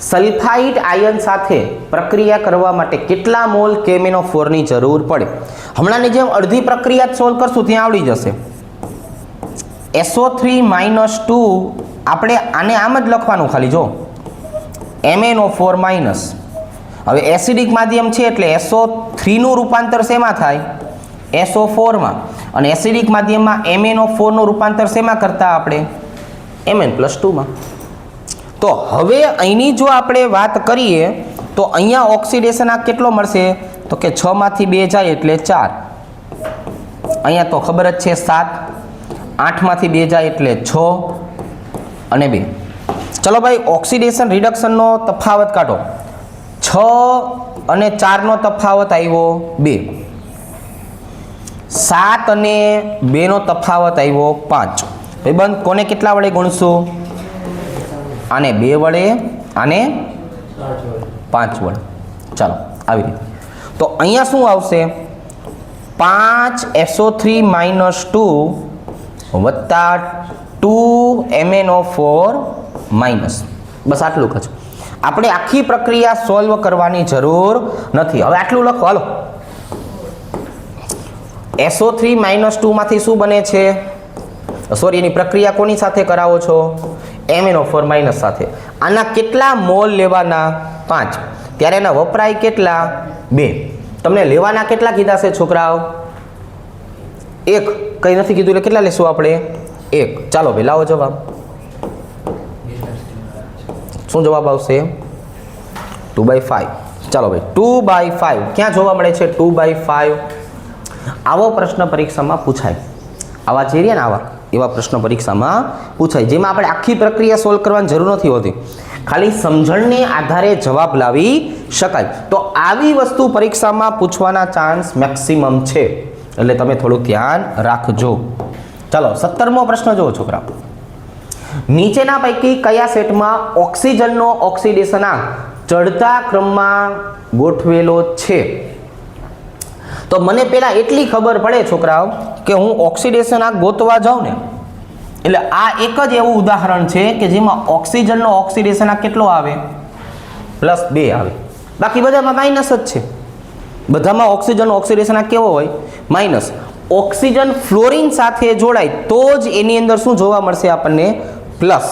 સલ્ફાઇડ આયન સાથે પ્રક્રિયા કરવા માટે કેટલા મોલ KMnO4 ની જરૂર પડે હમણાંની જેમ અડધી પ્રક્રિયા સોલ્વ કરશું ત્યાં આવડી જશે SO3 -2 આપણે આને આમ જ લખવાનું ખાલી જો MnO4 માઇનસ હવે એસિડિક માધ્યમ છે એટલે SO3 નું રૂપાંતર શેમાં થાય SO4 માં અને એસિડિક માધ્યમમાં MnO4 નું રૂપાંતર શેમાં કરતા આપણે Mn+2 માં તો હવે અહીંની જો આપણે વાત કરીએ તો અહીંયા ઓક્સિડેશન આંક કેટલો મળશે તો કે 6 માંથી 2 જાય એટલે 4 અહીંયા તો ખબર જ છે 7 8 માંથી 2 જાય એટલે 6 અને 2 ચલો ભાઈ ઓક્સિડેશન રિડક્શનનો તફાવત કાઢો 6 અને 4 નો તફાવત આવ્યો 2 7 અને 2 નો તફાવત આવ્યો 5 ભાઈબંધ કોને કેટલા વડે ગુણશું આને 2 વડે આને 5 વડે ચાલો આવી રીતે તો અહીંયા શું આવશે 5 SO3 -2 વત્તા 2 MnO4 માઇનસ બસ આટલું જ આપણે આખી પ્રક્રિયા સોલ્વ કરવાની જરૂર નથી હવે આટલું લખો હાલો SO3 -2 માંથી શું બને છે સોરી એની પ્રક્રિયા કોની સાથે કરાવો છો MnO4 માઇનસ સાથે આના કેટલા મોલ લેવાના 5 ત્યારે એના વપરાય કેટલા 2 તમને લેવાના કેટલા કીધા છે છોકરાઓ 1 કંઈ નથી કીધું એટલે કેટલા લેશું આપણે 1. ચાલો ભાઈ લાવો જવાબ. શું જવાબ આવશે? 2/5. ચાલો ભાઈ 2/5 ક્યાં જોવા મળે છે? 2/5. આવો પ્રશ્ન પરીક્ષામાં પૂછાય. આવા જે રહ્યા ને આવા એવા પ્રશ્ન પરીક્ષામાં પૂછાય, જેમાં આપણે આખી પ્રક્રિયા સોલ્વ કરવાની જરૂર નથી હોતી, ખાલી સમજણને આધારે જવાબ લાવી શકાય. તો આવી વસ્તુ પરીક્ષામાં પૂછવાના ચાન્સ મેક્સિમમ છે, એટલે તમે થોડું ધ્યાન રાખજો. ચાલો 17મો પ્રશ્ન જુઓ છોકરા. નીચેના પૈકી કયા સેટમાં ઓક્સિજનનો ઓક્સિડેશનાંક ચડતા ક્રમમાં ગોઠવેલો છે? તો મને પહેલા એટલી ખબર પડે છોકરાઓ કે હું ઓક્સિડેશનાંક ગોતવા જાઉં ને, એટલે આ એક જ એવું ઉદાહરણ છે કે જેમાં ઓક્સિજનનો ઓક્સિડેશનાંક કેટલો આવે? +2 આવે. બાકી બધામાં માઇનસ જ છે. બધામાં ઓક્સિજનનો ઓક્સિડેશનાંક કેવો હોય? માઇનસ. ઓક્સિજન ફ્લોરિન સાથે જોડાય તો જ એની અંદર શું જોવા મળશે આપણને? પ્લસ.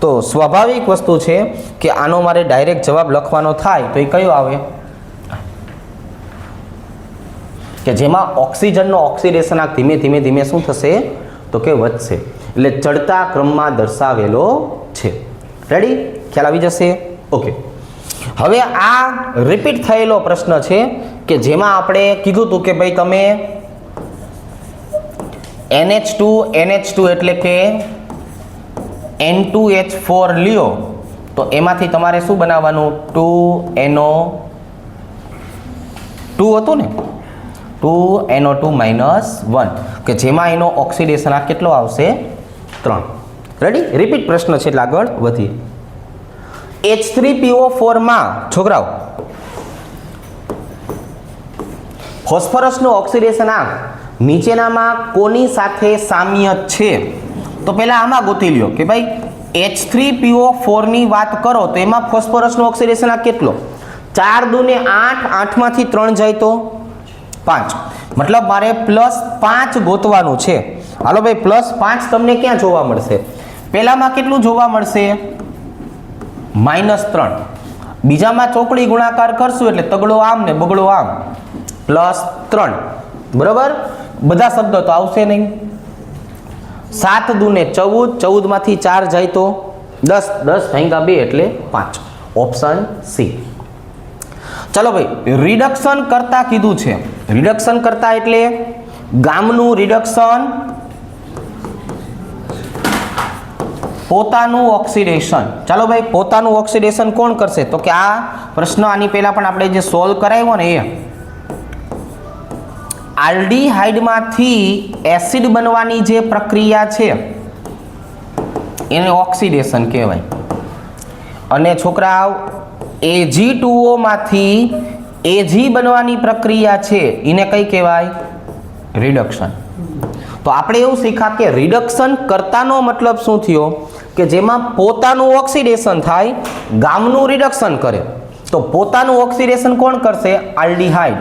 તો સ્વાભાવિક વસ્તુ છે કે આનો મારે ડાયરેક્ટ જવાબ લખવાનો થાય તો એ કયો આવે? કે જેમાં ઓક્સિજનનો ઓક્સિડેશનાંક ધીમે ધીમે ધીમે શું થશે? તો કે વધશે. એટલે ચડતા ક્રમમાં દર્શાવેલો છે. રેડી? ખ્યાલ આવી જશે? ઓકે. હવે આ રિપીટ થયેલો પ્રશ્ન છે કે જેમાં આપણે કીધું હતું કે ભાઈ તમે NH2 એટલે કે N2H4 લ્યો તો એમાંથી તમારે શું બનાવવાનું? 2NO2 હતું ને, 2NO2 -1 કે જેમાં એનો ઓક્સિડેશનાંક કેટલો આવશે? 3. રેડી? રિપીટ પ્રશ્ન છે એટલે આગળ વધીએ. H3PO4 માં છોકરાઓ ફોસ્ફરસનો ઓક્સિડેશનાંક નીચેનામાં કોની સાથે સામ્ય છે? તો પહેલા આમાં ગોતી લ્યો કે ભાઈ H3PO4 ની વાત કરો તો એમાં ફોસ્ફરસનો ઓક્સિડેશનાંક કેટલો? 4 × 2 = 8, 8 માંથી 3 જાય તો 5. મતલબ મારે +5 ગોતવાનું છે. હાલો ભાઈ +5 તમને ક્યાં જોવા મળશે? પહેલામાં કેટલું જોવા મળશે? -3. બીજામાં ચોકડી ગુણાકાર કરશું એટલે તગડો આમ ને બગડો આમ, +3. બરાબર? બધા શબ્દો તો આવશે નહીં. 7 × 2 = 14, 14 માંથી 4 જાય તો 10, 10 × 2 એટલે 5. Option C. ચાલો ભાઈ રિડક્શન કરતા કીધું છે. રિડક્શન કરતા એટલે ગામનું રિડક્શન, પોતાનું ઓક્સિડેશન. ચાલો ભાઈ પોતાનું ઓક્સિડેશન કોણ કરશે? તો કે આ પ્રશ્ન આની પહેલા પણ આપણે જે સોલ્વ કરાવ્યો ને એ આલ્ડીહાઇડમાંથી એસિડ બનવાની જે પ્રક્રિયા છે એને ઓક્સિડેશન કહેવાય. અને છોકરાઓ Ag2O માંથી Ag બનવાની પ્રક્રિયા છે એને કઈ કહેવાય? રિડક્શન. તો આપણે એવું શીખ્યા કે રિડક્શન કરતાનો મતલબ શું થયો? કે જેમાં પોતાનું ઓક્સિડેશન થાય, ગામનું રિડક્શન કરે. તો પોતાનું ઓક્સિડેશન કોણ કરશે? આલ્ડીહાઇડ.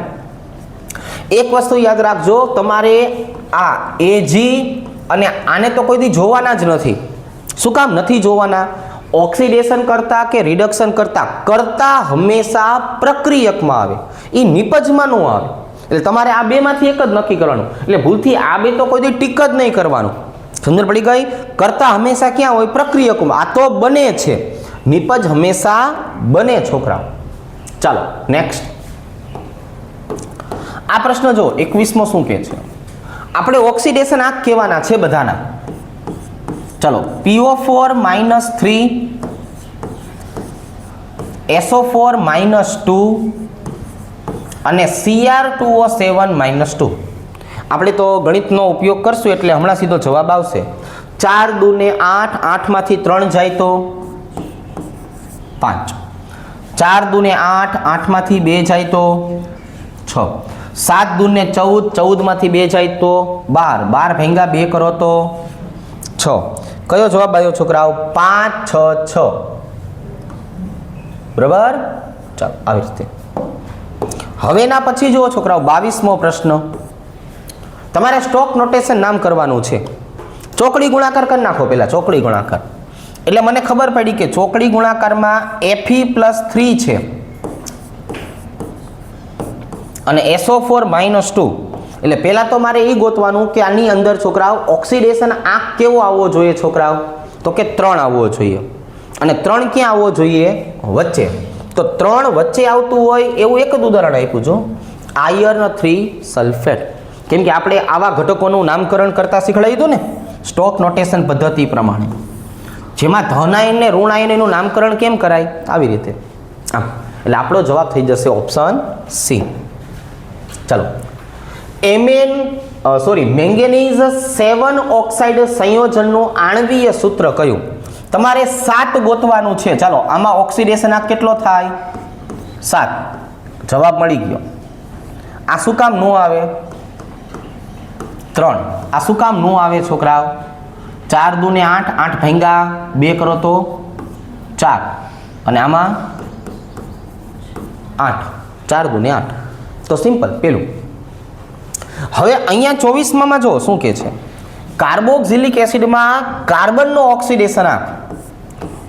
એક વસ્તુ યાદ રાખજો, તમારે આ Ag અને આને તો કોઈ દી જોવાના જ નથી. શું કામ નથી જોવાના? ઓક્સિડેશન કરતા કે રિડક્શન કરતા હંમેશા પ્રક્રિયકમાં આવે, એ નિપજમાં ન આવે. એટલે તમારે આ બેમાંથી એક જ નક્કી કરવાનું. એટલે ભૂલથી આ બે તો કોઈ દી ટીક જ નહીં કરવાનું. સમજણ પડી ગઈ? કરતા હંમેશા ક્યાં હોય? પ્રક્રિયકમાં. આ તો બને છે, નિપજ હંમેશા બને છોકરાઓ. ચાલો નેક્સ્ટ. આ પ્રશ્ન જો 21મો શું કહે છે? આપણે ઓક્સિડેશન આંક કહેવાના છે બધાના. ચલો PO4 -3, SO4 -2 અને Cr2O7 -2. આપણે તો ગણિતનો ઉપયોગ કરશું એટલે હમણાં સીધો જવાબ આવશે. 4 × 2 = 8, 8 માંથી 3 જાય તો 5. 4 × 2 = 8, 8 માંથી 2 જાય તો 6. 7 × 2 = 14, 14 માંથી 2 જાય તો 12, 12 ભેગા 2 કરો તો 6. કયો જવાબ આવ્યો છોકરાઓ? 5, 6, 6. બરાબર? ચાલો આવી રીતે. હવે એના પછી જુઓ છોકરાઓ 22મો પ્રશ્ન. તમારે સ્ટોક નોટેશન નામ કરવાનું છે. ચોકડી ગુણાકાર કરી નાખો. પહેલા ચોકડી ગુણાકાર એટલે મને ખબર પડી કે ચોકડી ગુણાકારમાં Fe+3 છે અને SO4 -2 એટલે પહેલાં તો મારે એ ગોતવાનું કે આની અંદર છોકરાઓ ઓક્સિડેશન આંક કેવો આવવો જોઈએ છોકરાઓ, તો કે 3 આવવો જોઈએ. અને 3 ક્યાં આવવો જોઈએ? વચ્ચે. તો 3 વચ્ચે આવતું હોય એવું એક જ ઉદાહરણ આપ્યું છું, આયર્ન 3 સલ્ફેટ. કેમ કે આપણે આવા ઘટકોનું નામકરણ કરતા શીખવાડ્યું હતું ને સ્ટોક નોટેશન પદ્ધતિ પ્રમાણે, જેમાં ધન આયન ને ઋણ આયનનું નામકરણ કેમ કરાય આવી રીતે. આમ એટલે આપણો જવાબ થઈ જશે ઓપ્શન સી. ચાલો, મેંગેનીઝ 7 ઓક્સાઇડ સંયોજનનું આણ્વીય સૂત્ર કયું? તમારે 7 ગોતવાનું છે. ચાલો, આમાં ઓક્સિડેશન આ કેટલો થાય? 7. જવાબ મળી ગયો. આ શું કામ ન આવે? 3. આ શું કામ ન આવે છોકરાઓ? 4 દુ ને 8, 8 ભાંગ્યા 2 કરો તો 4, અને આમાં 8, 4 દુ ને 8. તો સિમ્પલ પેલું. હવે અહીંયા 24માં જો શું કે છે, કાર્બોક્સિલિક એસિડમાં કાર્બનનો ઓક્સિડેશન આંક.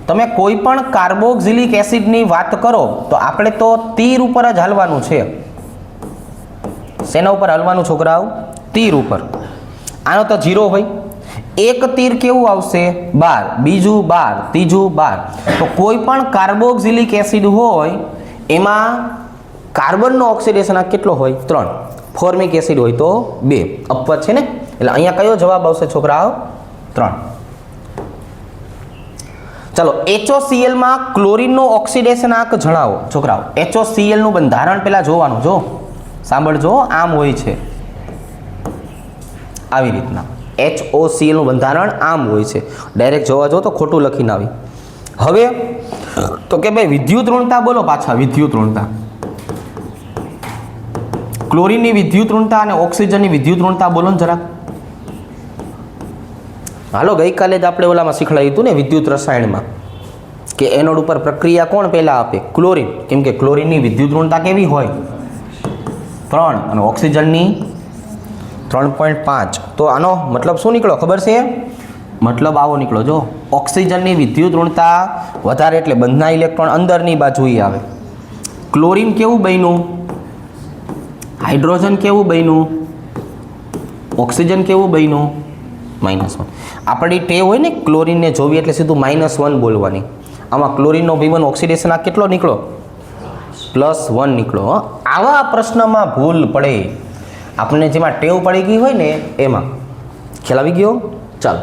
તમે કોઈ પણ કાર્બોક્સિલિક એસિડની વાત કરો તો આપણે તો તીર ઉપર જ હાલવાનું છે. શેના ઉપર હાલવાનું છોકરાઓ? તીર ઉપર. આનો તો 0 હોય. એક તીર કેવું આવશે? 12, બીજું 12, ત્રીજું 12. તો કોઈ પણ કાર્બોક્સિલિક એસિડ હોય એમાં કાર્બનનો ઓક્સિડેશન આંક કેટલો હોય? 3. ફોર્મિક એસિડ હોય તો 2. અપવાદ છે ને, એટલે અહીંયા કયો જવાબ આવશે છોકરાઓ? 3. ચાલો, HOCl માં ક્લોરીનનો ઓક્સિડેશન આંક જણાવો છોકરાઓ. HOCl નું બંધારણ પહેલા જોવાનું. જો સાંભળજો, આમ હોય છે આવી રીતના. HOCl નું બંધારણ આમ હોય છે. ડાયરેક્ટ જોવા જો તો ખોટું લખીને આવી. હવે તો કે ભાઈ વિદ્યુત ઋણતા બોલો પાછા. વિદ્યુત ઋણતા, ક્લોરીનની વિદ્યુત ઋણતા અને ઓક્સિજનની વિદ્યુત ઋણતા બોલો ને જરાક. હાલો, ગઈકાલે જ આપણે ઓલામાં શીખવાડ્યું હતું ને વિદ્યુત રસાયણમાં, કે એનોડ ઉપર પ્રક્રિયા કોણ પહેલા આપે? ક્લોરીન. કેમ કે ક્લોરીનની વિદ્યુત ઋણતા કેવી હોય? 3, અને ઓક્સિજનની 3.5. તો આનો મતલબ શું નીકળો ખબર છે? મતલબ આવો નીકળો. જો ઓક્સિજનની વિદ્યુત ઋણતા વધારે એટલે બંધના ઇલેક્ટ્રોન અંદરની બાજુએ આવે. ક્લોરીન કેવું બન્યું? હાઇડ્રોજન કેવું બન્યું? ઓક્સિજન કેવું બન્યું? -1. આપણી ટેવ હોય ને ક્લોરીનને જોવી એટલે સીધું -1 બોલવાની. આમાં ક્લોરીનનો V1 ઓક્સિડેશન આ કેટલો નીકળો? +1 નીકળો. આવા પ્રશ્નમાં ભૂલ પડે. આપણને જેમાં ટેવ પડી ગઈ હોય ને એમાં. ખ્યાલ આવી ગયો? ચાલો,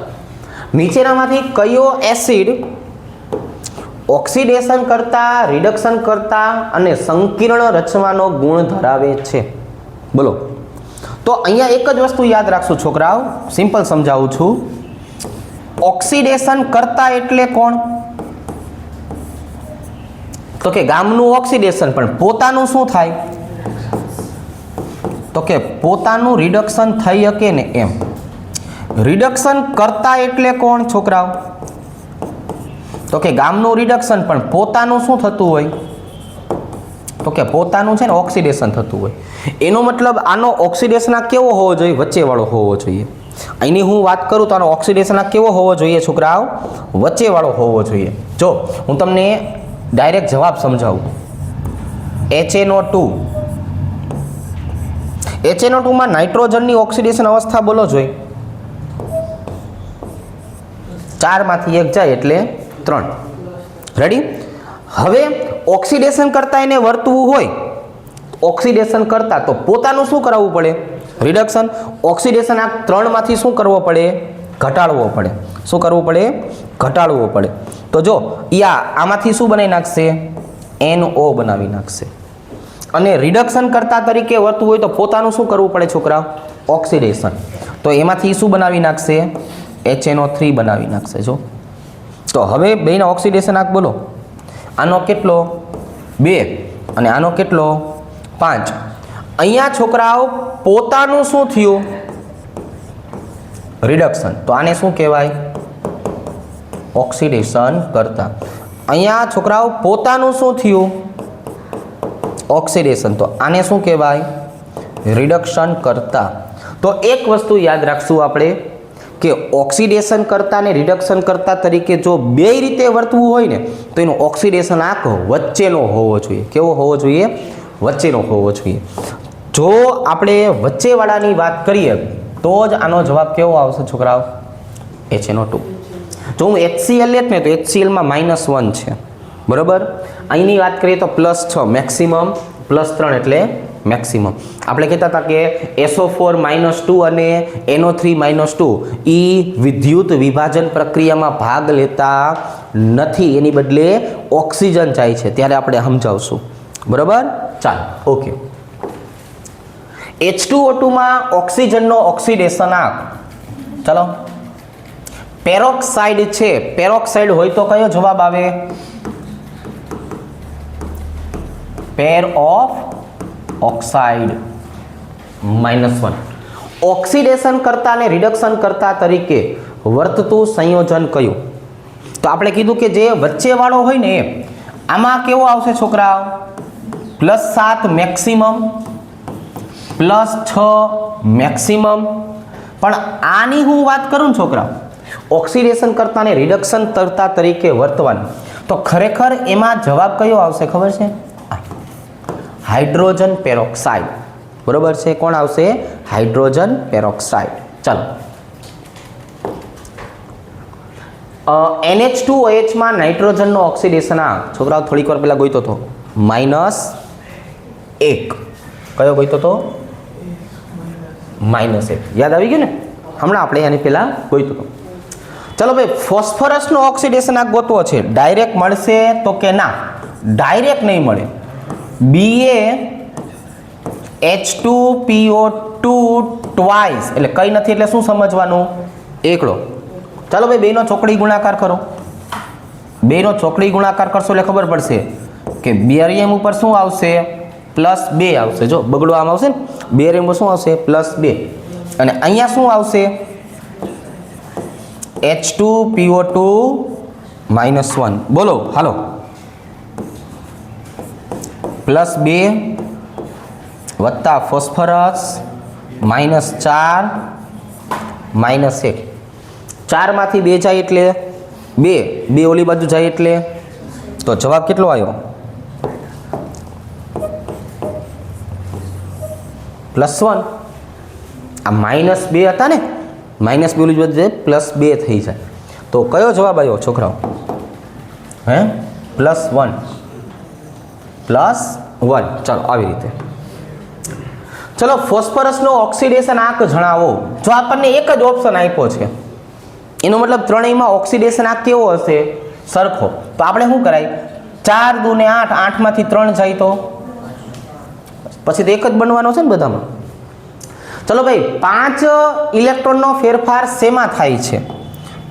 નીચેનામાંથી કયો એસિડ ઓક્સિડેશન કરતા, રિડક્શન કરતા અને સંકીર્ણ રચવાનો ગુણ ધરાવે છે? બોલો. તો અહીંયા એક જ વસ્તુ યાદ રાખશું છોકરાઓ, સિમ્પલ સમજાવું છું. ઓક્સિડેશન કરતા એટલે કોણ? તો કે ગામનું ઓક્સિડેશન, પણ પોતાનું શું થાય? તો કે પોતાનું રિડક્શન થઈ શકે ને એમ. રિડક્શન કરતા એટલે કોણ છોકરાઓ? તો કે ગામનું રિડક્શન, પણ પોતાનું શું થતું હોય? તો કે પોતાનું છે ને ઓક્સિડેશન થતું હોય. એનો મતલબ આનો ઓક્સિડેશન આ કેવો હોવો જોઈએ? વચ્ચેવાળો હોવો જોઈએ. અહીંની હું વાત કરું તો આનો ઓક્સિડેશન આ કેવો હોવો જોઈએ છોકરાઓ? વચ્ચેવાળો હોવો જોઈએ. જો હું તમને ડાયરેક્ટ જવાબ સમજાવું. HNO2. HNO2માં નાઇટ્રોજનની ઓક્સિડેશન અવસ્થા બોલો જોઈ. 4 માંથી 1 જાય એટલે 3. રેડી? હવે ઓક્સિડેશન કરતા એને વર્તવું હોય, ઓક્સિડેશન કરતા તો પોતાનું શું કરાવવું પડે? રિડક્શન. ઓક્સિડેશન આ 3 માંથી શું કરવો પડે? ઘટાડવો પડે. શું કરવું પડે? ઘટાડવો પડે. તો જો આમાંથી શું બનાવી નાખશે? NO બનાવી નાખશે. અને રિડક્શન કરતા તરીકે વર્તવું હોય તો પોતાનું શું કરવું પડે છોકરા? ઓક્સિડેશન. તો એમાંથી શું બનાવી નાખશે? HNO3 બનાવી નાખશે. જો તો હવે બેના ઓક્સિડેશન આંક બોલો. આનો કેટલો? 2, અને આનો કેટલો? 5. અહીંયા છોકરાઓ પોતાનું શું થયું? રિડક્શન. તો આને શું કહેવાય? ઓક્સિડેશન કરતા. અહીંયા છોકરાઓ પોતાનું શું થયું? ઓક્સિડેશન. તો આને શું કહેવાય? રિડક્શન કરતા. તો એક વસ્તુ યાદ રાખશું આપણે કે ઓક્સિડેશન કરતા ને રિડક્શન કરતા તરીકે જો બે રીતે વર્તવું હોય ને તો એનો ઓક્સિડેશન આંક વચ્ચેનો હોવો જોઈએ. કેવો હોવો જોઈએ? વચ્ચેનો હોવો જોઈએ. જો આપણે વચ્ચેવાળાની વાત કરીએ તો જ આનો જવાબ કેવો આવશે છોકરાઓ? HNO2. જો હું HCl લેત ને તો HClમાં -1 છે, બરાબર. અહીંની વાત કરીએ તો +6 મેક્સિમમ, +3 એટલે મેક્સિમમ. આપણે કહેતા હતા કે SO4 -2 અને NO3 -2 એ વિદ્યુત વિભાજન પ્રક્રિયામાં ભાગ લેતા નથી, એની બદલે ઓક્સિજન જાય છે, ત્યારે આપણે સમજાવશું, બરાબર. ચાલો, ઓકે. H2O2 માં ઓક્સિજનનો ઓક્સિડેશન આંક, ચલો, પેરોક્સાઇડ છે. પેરોક્સાઇડ હોય તો કયો જવાબ આવે? Pair of oxide -1. ઓક્સિડેશન કરતા અને રિડક્શન કરતા તરીકે વર્તતું સંયોજન કયું? તો આપણે કીધું કે જે વચ્ચેવાળો હોય ને આમાં કેવો આવશે છોકરા? +7 મેક્સિમમ, +6 મેક્સિમમ. પણ આની હું વાત કરું છોકરા, ઓક્સિડેશન કરતા અને રિડક્શન કરતા તરીકે વર્તવાનું, તો ખરેખર એમાં જવાબ કયો આવશે ખબર છે? હાઇડ્રોજન પેરોક્સાઇડ, બરોબર છે. કોણ આવશે? Hydrogen peroxide. ચાલો, NH2OH માં નાઇટ્રોજનનો ઓક્સિડેશન આંક છોકરાઓ થોડીક વાર પહેલા ગોઈતો હતો -1. કયો ગોઈતો હતો? -1. યાદ આવી ગયું ને? હમણાં આપણે એની પહેલા ગોઈતો હતો. ચલો ભાઈ, ફોસ્ફરસનો ઓક્સિડેશન આંક ગોતવો છે. ડાયરેક્ટ મળશે તો કે ના? ડાયરેક્ટ નહીં મળે. BaH2PO2 ટ્વાઇસ એટલે કઈ નથી, એટલે શું સમજવાનું? એકડો. ચાલો ભાઈ, બેનો ચોકડી ગુણાકાર કરો. બેનો ચોકડી ગુણાકાર કરશો એટલે ખબર પડશે કે બેરિયમ ઉપર શું આવશે? +2 આવશે. જો બગડો આમ આવશે ને, બેરિયમ ઉપર શું આવશે? +2. અને અહીંયા શું આવશે? H2PO2 -1. બોલો, હાલો. +2 વત્તા ફોસ્ફરસ -4 -1. 4 માંથી 2 જાય એટલે 2 ઓલી બાજુ જાય એટલે તો જવાબ કેટલો આવ્યો? +1. આ -2 હતા ને, -2 ઓલી બાજુ જાય +2 થઈ જાય. તો કયો જવાબ આવ્યો છોકરાઓ? હે? +1. +1. ચાલો, આવી રીતે. ચલો, ફોસ્ફરસનો ઓક્સિડેશન આંક જણાવો. જો આપણને એક જ ઓપ્શન આપ્યો છે, એનો મતલબ ત્રણેયમાં ઓક્સિડેશન આંક કેવો હશે? સરખો. તો આપણે શું કરાય? 4 × 2 = 8. 8 માંથી 3 જાય તો પછી તો એક જ બનવાનો છે ને બધામાં. ચલો ભાઈ, 5 ઇલેક્ટ્રોનનો ફેરફાર શેમાં થાય છે?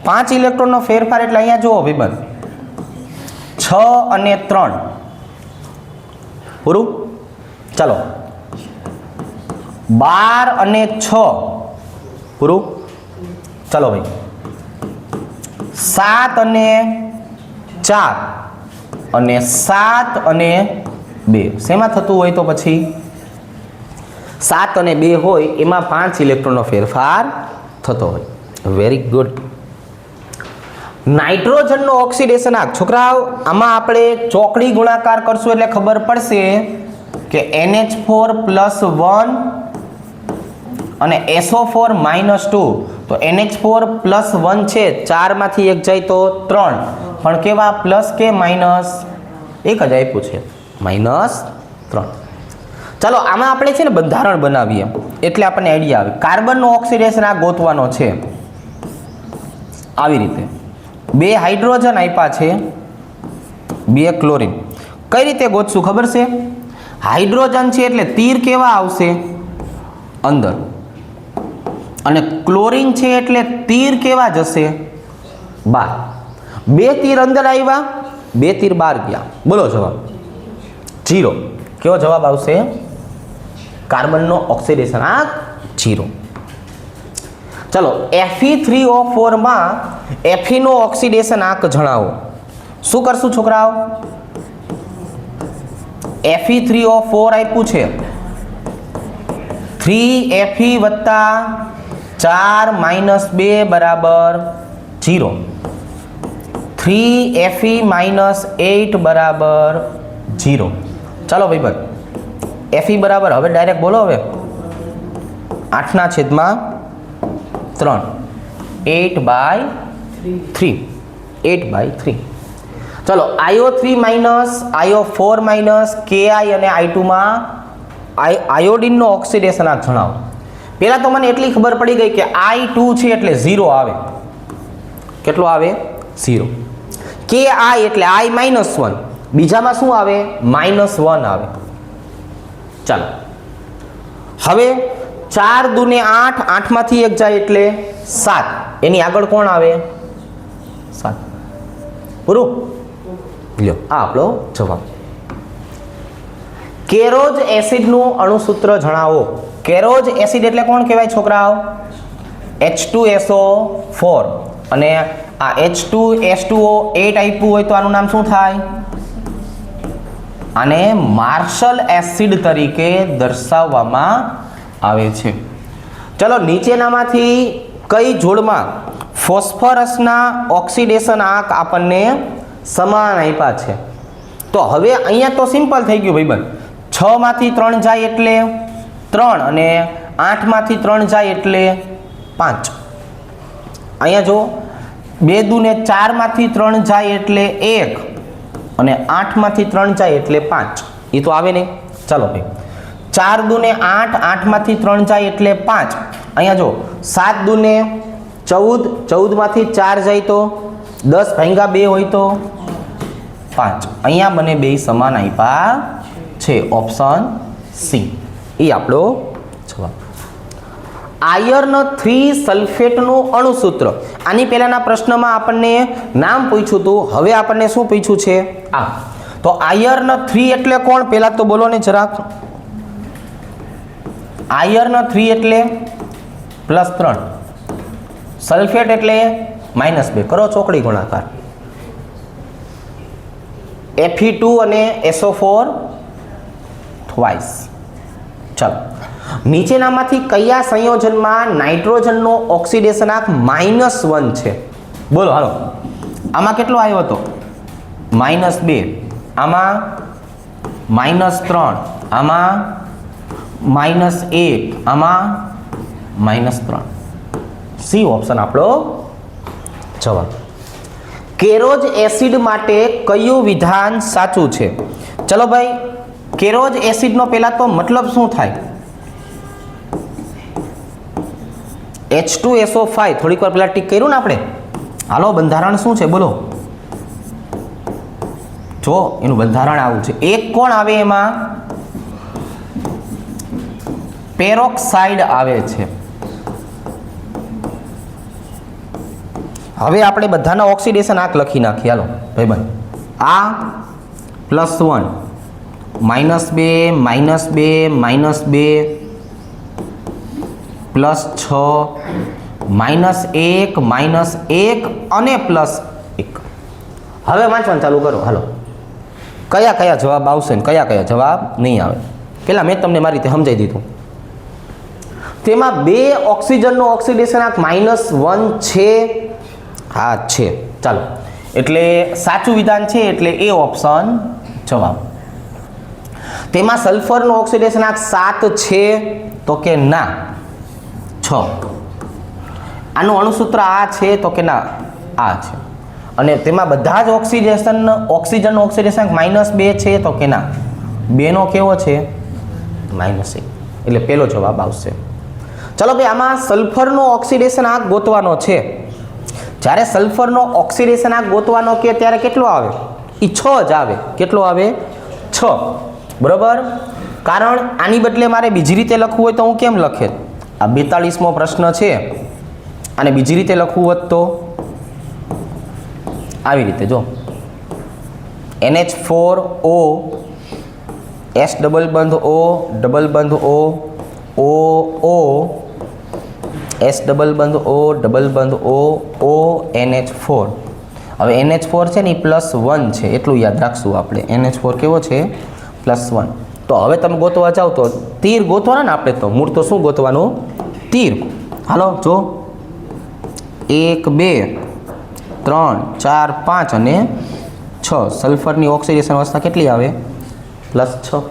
5 ઇલેક્ટ્રોનનો ફેરફાર એટલે અહીંયા જુઓ વિબંધ, 6 અને 3. પૂરું. ચાલો, 12 અને 6. પૂરું. ચાલો ભાઈ, 7 અને 4 અને 7 અને 2. શેમાં થતું હોય તો પછી 7 અને 2 હોય એમાં 5 ઇલેક્ટ્રોનનો ફેરફાર થતો હોય. Very good. નાઇટ્રોજનનો ઓક્સિડેશન આંક છોકરાઓ, આમાં આપણે ચોકડી ગુણાકાર કરશું એટલે ખબર પડશે કે NH4 +1 અને SO4 -2. તો NH4 +1 છે, 4 માંથી 1 જાય તો 3. પણ કેવા? પ્લસ કે માઇનસ? એક જ આપ્યું છે, -3. ચાલો, આમાં આપણે છે ને બંધારણ બનાવીએ એટલે આપણને આઈડિયા આવે. કાર્બનનો ઓક્સિડેશન આ ગોતવાનો છે. આવી રીતે 2 હાઇડ્રોજન આપ્યા છે, 2 ક્લોરીન. કઈ રીતે ગોતશું ખબર છે? હાઇડ્રોજન છે એટલે તીર કેવા આવશે? અંદર. અને ક્લોરીન છે એટલે તીર કેવા જશે? બહાર. 2 તીર અંદર આવ્યા, 2 તીર બહાર ગયા. બોલો જવાબ? 0. કેવો જવાબ આવશે? કાર્બનનો ઓક્સિડેશન આંક 0. ચલો, Fe3O4 માં Fe નો ઓક્સિડેશન આંક જણાવો. શું કરશું છોકરાઓ? Fe3O4 આપ્યું છે, 3Fe વત્તા 4 - 2 બરાબર 0. 3Fe - 8 બરાબર 0. ચાલો ભાઈ, Fe બરાબર હવે ડાયરેક્ટ બોલો હવે 8/3 8/3 8/3 ચલો IO3 minus IO4 minus KI અને I2 માં આયોડિનનો ઓક્સિડેશનાંક જણાવો. પહેલાં તો મને એટલી ખબર પડી ગઈ કે I2 છે એટલે 0 આવે. કેટલો આવે? 0. KI એટલે I-1. બીજામાં શું આવે? -1 આવે. ચાલો હવે 4 દૂને 8, 8માંથી 1 જાય એટલે 7. એની આગળ કોણ આવે? 7. પૂરું? લ્યો આ આપણો જવાબ. કેરોજ એસિડનું અણુસૂત્ર જણાવો. કેરોજ એસિડ એટલે કોણ કહેવાય છોકરાઓ? H2SO4 અને આ H2S2O 8 આપ્યું હોય તો આનું નામ શું થાય? આને માર્શલ એસિડ તરીકે દર્શાવવામાં આવે છે. ચલો નીચેનામાંથી કઈ જોડમાં ફોસ્ફરસના ઓક્સિડેશન આંક આપણને સમાન આપ્યા છે? તો હવે અહીંયા તો સિમ્પલ થઈ ગયું ભાઈબંધ. 6માંથી 3 જાય એટલે 3 અને 8માંથી 3 જાય એટલે 5. અહીંયા જો 2 દૂને 4માંથી 3 જાય એટલે 1 અને 8માંથી 3 જાય એટલે 5. એ તો આવે ને. ચાલો ભાઈ 4 દૂને 8, 8માંથી 3 જાય એટલે 5. અહીંયા જો 7 દૂને 14, 14માંથી 4 જાય તો 10 ભાગ્યા 2 હોય તો 5. અહીંયા મને બે સમાન આપ્યા છે. ઓપ્શન સી એ આપણો જવાબ. આયર્ન 3 સલ્ફેટનું અણુસૂત્ર. આની પહેલાના પ્રશ્નમાં આપણને નામ પૂછ્યું હતું. હવે આપણને શું પૂછ્યું છે? આ તો આયર્ન 3 એટલે કોણ? પહેલા તો બોલો ને જરાક. આયર્ન 3 એટલે +3, સલ્ફેટ એટલે -2. કરો ચોકડી ગુણાકાર. Fe2 અને SO4 ટ્વાઇસ. ચાલો નીચેનામાંથી કયા સંયોજનમાં નાઇટ્રોજનનો ઓક્સિડેશનાંક -1 છે? બોલો હાલો. આમાં કેટલો આવ્યો હતો? -2. આમાં -3. આમાં -1. આમાં -3. સી ઓપ્શન આપણો જવાબ. કેરોજ એસિડ માટે કયું વિધાન સાચું છે? ચલો ભાઈ કેરોજ એસિડનો પહેલા તો મતલબ શું થાય? H2SO5 થોડીક વાર પહેલા ટીક કર્યું ને આપણે. હાલો બંધારણ શું છે બોલો? જો એનું બંધારણ આવું છે. એક કોણ આવે એમાં? પેરોક્સાઇડ આવે છે. હવે આપણે બધાના ઓક્સિડેશન આંક લખી નાખીએ. હાલો ભાઈબંધ આ +1 -2 -2 +6 -1 -1 અને +1. હવે વાંચવાનું ચાલુ કરો. હાલો કયા કયા જવાબ આવશે ને કયા કયા જવાબ નહીં આવે? પહેલાં મેં તમને મારી રીતે સમજાવી દીધું. તેમાં 2 ઓક્સિજનનો ઓક્સિડેશન આંક -1 છે. હા છે. ચાલો એટલે સાચું વિધાન છે એટલે એ ઓપ્શન જવાબ. તેમાં સલ્ફરનો ઓક્સિડેશન આંક 7 છે તો કે ના 6. આનું અણુસૂત્ર આ છે તો કે ના આ છે. અને તેમાં બધા જ ઓક્સિજનનો ઓક્સિડેશન આંક -2 છે તો કે ના 2 નો કેવો છે? -1. એટલે પહેલો જવાબ આવશે. ચલો ભાઈ આમાં સલ્ફરનો ઓક્સિડેશન આંક ગોતવાનો છે. જ્યારે સલ્ફરનો ઓક્સિડેશન આંક ગોતવાનો કે ત્યારે કેટલો આવે? એ 6 જ આવે. કેટલો આવે? 6. બરોબર. કારણ આની બદલે મારે બીજી રીતે લખવું હોય તો હું કેમ લખે? આ 42મો પ્રશ્ન છે અને બીજી રીતે લખવું હોત તો આવી રીતે જો NH4O S ડબલ બંધ O ડબલ બંધ O O S ડબલ બંધ O ડબલ બંધ O NH4. હવે NH4 છે ને એ +1 છે એટલું યાદ રાખશું આપણે. NH4 કેવો છે? +1. તો હવે તમે ગોતવા જાઓ તો તીર ગોતવાના ને આપણે. તો મૂળ તો શું ગોતવાનું? તીર. હાલો જો 1 2 3 4 5 અને 6. સલ્ફરની ઓક્સિડેશન અવસ્થા કેટલી આવે? +6.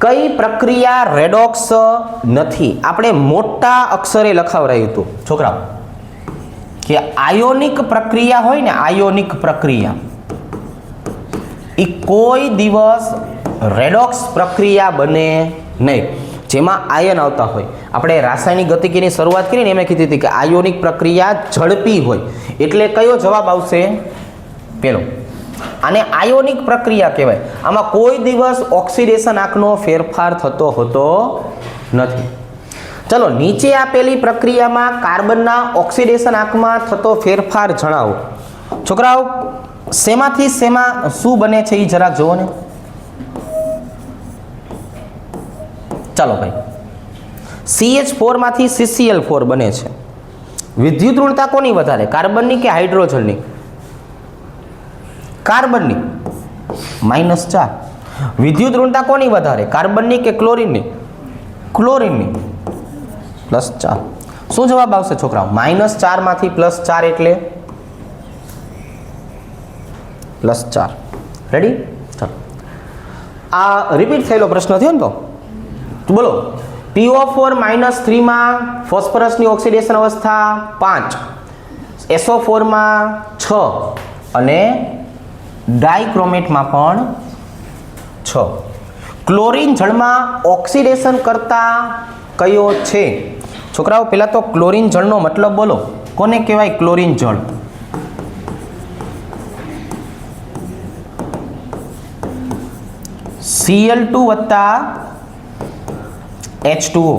કઈ પ્રક્રિયા રેડોક્સ નથી? આપણે મોટા અક્ષરે લખાવરાયું હતું છોકરાઓ કે આયોનિક પ્રક્રિયા હોય ને, આયોનિક પ્રક્રિયા એ કોઈ દિવસ રેડોક્સ પ્રક્રિયા બને નહીં, જેમાં આયન આવતા હોય. આપણે રાસાયણિક ગતિકીની શરૂઆત કરીને એમ કીધી હતી કે આયોનિક પ્રક્રિયા ઝડપી હોય, એટલે કયો જવાબ આવશે? પેલો. આને આયોનિક પ્રક્રિયા કહેવાય. આમાં કોઈ દિવસ ઓક્સિડેશન આંકનો ફેરફાર થતો હોતો નથી. ચલો, નીચે આપેલી પ્રક્રિયામાં કાર્બનના ઓક્સિડેશન આંકમાં થતો ફેરફાર જણાવો. છોકરાઓ, શેમાંથી શેમાં શું બને છે એ જરાક જુઓ ને. ચાલો ભાઈ, CH4 માંથી CCl4 બને છે. વિદ્યુત ઋણતા કોની વધારે, કાર્બનની કે હાઇડ્રોજનની? કાર્બનની, -4. વિદ્યુત ઋણતા કોની વધારે, કાર્બનની કે ક્લોરીનની? ક્લોરીનની, +4. શું જવાબ આવશે છોકરાઓ? -4 માંથી +4 એટલે +4. રેડી? ચાલો, આ રિપીટ થયેલો પ્રશ્ન થયો ને, તો બોલો. PO4 -3 માં ફોસ્ફરસની ઓક્સિડેશન અવસ્થા 5, SO4 માં 6 અને ડાયક્રોમેટમાં પણ 6. ક્લોરીન જળમાં ઓક્સિડેશન કરતા કયો છે? છોકરાઓ, પહેલા તો ક્લોરીન જળનો મતલબ બોલો. કોને કહેવાય ક્લોરીન જળ? Cl2 વત્તા H2O.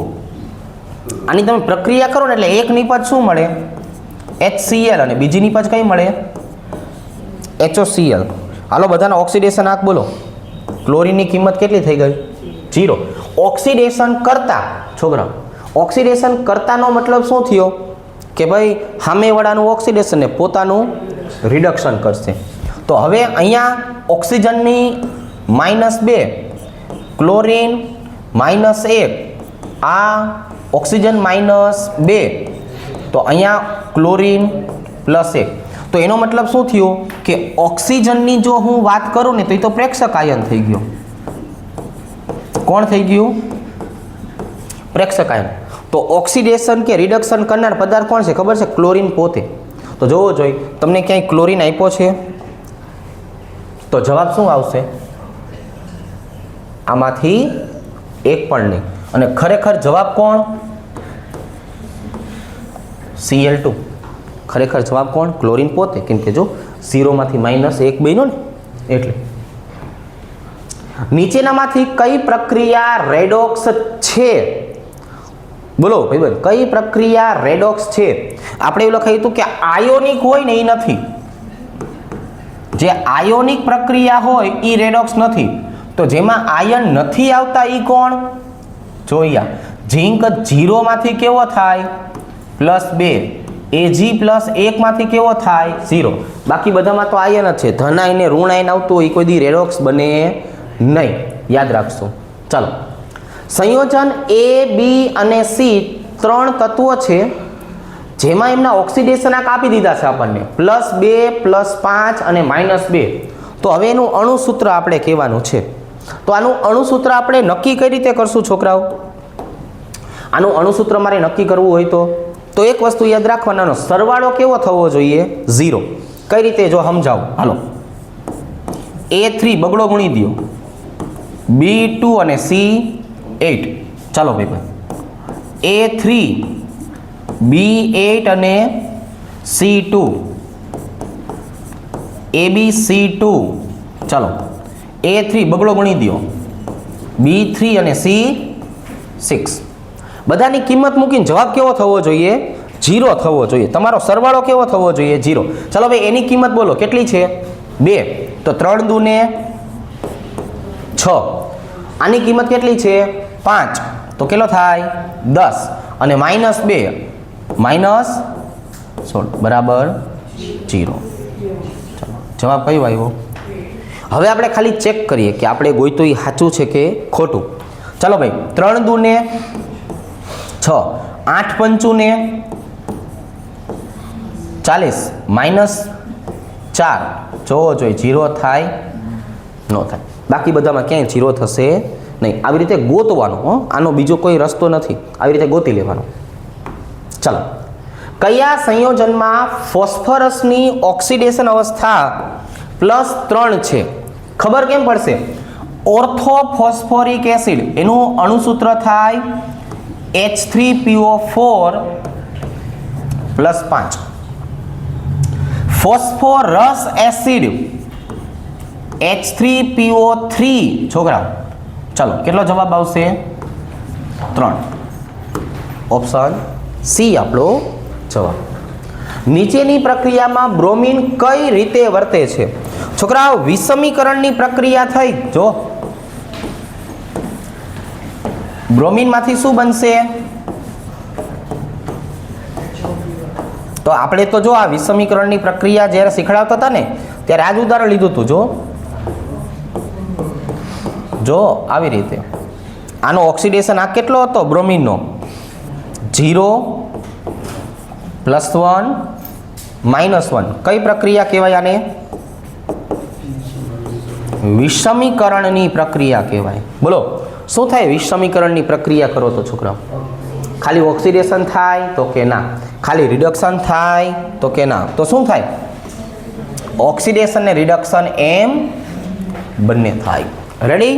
આની તમે પ્રક્રિયા કરો ને એટલે એક નિપજ શું મળે? HCl અને બીજી નિપજ કઈ મળે? HOCl. હાલો, બધાના ઓક્સિડેશન આંક બોલો. ક્લોરીનની કિંમત કેટલી થઈ ગઈ? 0. ઓક્સિડેશન કરતા, છોકરા, ઓક્સિડેશન કરતાનો મતલબ શું થયો? કે ભાઈ સામેવાળાનું ઓક્સિડેશન ને પોતાનું રિડક્શન કરશે. તો હવે અહીંયા ઓક્સિજનની -2, ક્લોરીન -1, આ ઓક્સિજન -2, તો અહીંયા ક્લોરીન +1. તો એનો મતલબ શું થયો કે ઓક્સિજનની જો હું વાત કરું ને તો એ તો પ્રેક્ષક આયન થઈ ગયો. કોણ થઈ ગયું? પ્રેક્ષક આયન. તો ઓક્સિડેશન કે રિડક્શન કરનાર પદાર્થ કોણ છે ખબર છે? ક્લોરીન પોતે. તો જોવો જોઈએ, તમને ક્યાંય ક્લોરીન આપ્યો છે? તો જવાબ શું આવશે? આમાંથી એક પણ નહીં. અને ખરેખર જવાબ કોણ? Cl2. ખરેખર જવાબ કોણ? ક્લોરીન પોતે. કેમ કે જો 0 માંથી -1 બન્યો ને એટલે. નીચેનામાંથી કઈ પ્રક્રિયા રેડોક્સ છે? બોલો ભાઈ, કઈ પ્રક્રિયા રેડોક્સ છે? આપણે એવું લખાયું હતું કે આયોનિક હોય ને એ નથી. જે આયોનિક પ્રક્રિયા હોય એ રેડોક્સ નથી. તો જેમાં આયન નથી આવતા એ કોણ? જોયા. ઝીંક 0 માંથી કેવો થાય? +2. Ag+1 માંથી કેવો થાય? 0. બાકી બધામાં તો આયન જ છે. ધન આયન ને ઋણ આયન આવતું હોય, કોઈ દી રેડોક્સ બને નહીં. યાદ રાખશો. ચાલો, સંયોજન A, B અને C 3 તત્વો છે, જેમાં એમના ઓક્સિડેશન આંક આપી દીધા છે આપણને, +2, +5 અને -2. તો હવે એનું અણુસૂત્ર આપણે કહેવાનું છે. તો આનું અણુસૂત્ર આપણે નક્કી કઈ રીતે કરશું છોકરાઓ? આનું અણુસૂત્ર મારે નક્કી કરવું હોય તો એક વસ્તુ યાદ રાખવાનો, સરવાળો કેવો થવો જોઈએ? 0. કઈ રીતે જો સમજાવું? હાલો, A3 બગડો ગુણી દો, B2 અને C8. ચાલો ભાઈ, A3 B8 અને C2 ABC2. ચાલો, A3 બગડો ગુણી દો, B3 અને C6. બધાની કિંમત મૂકીને જવાબ કેવો થવો જોઈએ? 0 થવો જોઈએ. તમારો સરવાળો કેવો થવો જોઈએ? 0. ચાલો ભાઈ, એની કિંમત બોલો કેટલી છે? 2. તો 3 દુ ને 6. આની કિંમત કેટલી છે? 5. તો કેટલો થાય? 10. અને -2 -16 બરાબર 0. ચાલો, જવાબ કયો આવ્યો? હવે આપણે ખાલી ચેક કરીએ કે આપણે ગોઈતું એ સાચું છે કે ખોટું. ચાલો ભાઈ, 3 દુ ને 6, 8 પંચું ને 40, -4. જોવો જોઈએ 0 થાય? ન થાય. બાકી બધામાં ક્યાંય 0 થશે નહીં, આવી રીતે ગોતવાનો. આનો બીજો કોઈ રસ્તો નથી, આવી રીતે ગોતી લેવાનો. ચાલો, કયા સંયોજનમાં ફોસ્ફરસની ઓક્સિડેશન અવસ્થા +3 છે? ખબર કેમ પડશે? ઓર્થોફોસ્ફોરિક એસિડ એનું અણુસૂત્ર થાય H3PO4 +5. ફોસ્ફોરસ એસિડ H3PO3 છોકરા. ચાલો, કેટલો જવાબ આવશે? 3. ઓપ્શન સી આપણો જવાબ. નીચેની પ્રક્રિયામાં બ્રોમિન કઈ રીતે વર્તે છે? છોકરાઓ, વિષમીકરણની પ્રક્રિયા થઈ. જો બ્રોમિનમાંથી શું બનશે? તો આપણે તો જો આ વિષમીકરણની પ્રક્રિયા જ્યારે શીખડાવતા હતા ને ત્યારે આ જ ઉદાહરણ લીધું હતું. જો આવી રીતે આનો ઓક્સિડેશન આ કેટલો હતો બ્રોમિનનો? 0 +1 -1. કઈ પ્રક્રિયા કહેવાય આને? વિષમીકરણની પ્રક્રિયા કહેવાય. બોલો, શું થાય વિષમીકરણની પ્રક્રિયા કરો તો છોકરાઓ? ખાલી ઓક્સિડેશન થાય તો કે ના? ખાલી રિડક્શન થાય તો કે ના? તો શું થાય? ઓક્સિડેશન ને રિડક્શન એમ બંને થાય. રેડી?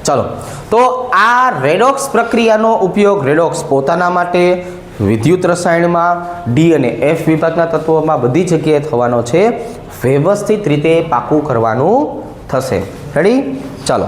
ચલો, તો આ રેડોક્સ પ્રક્રિયાનો ઉપયોગ રેડોક્સ પોતાના માટે, વિદ્યુત રસાયણમાં, ડી અને એફ વિભાગના તત્વોમાં બધી જગ્યાએ થવાનો છે. વ્યવસ્થિત રીતે પાકું કરવાનું થશે. રેડી? ચાલો.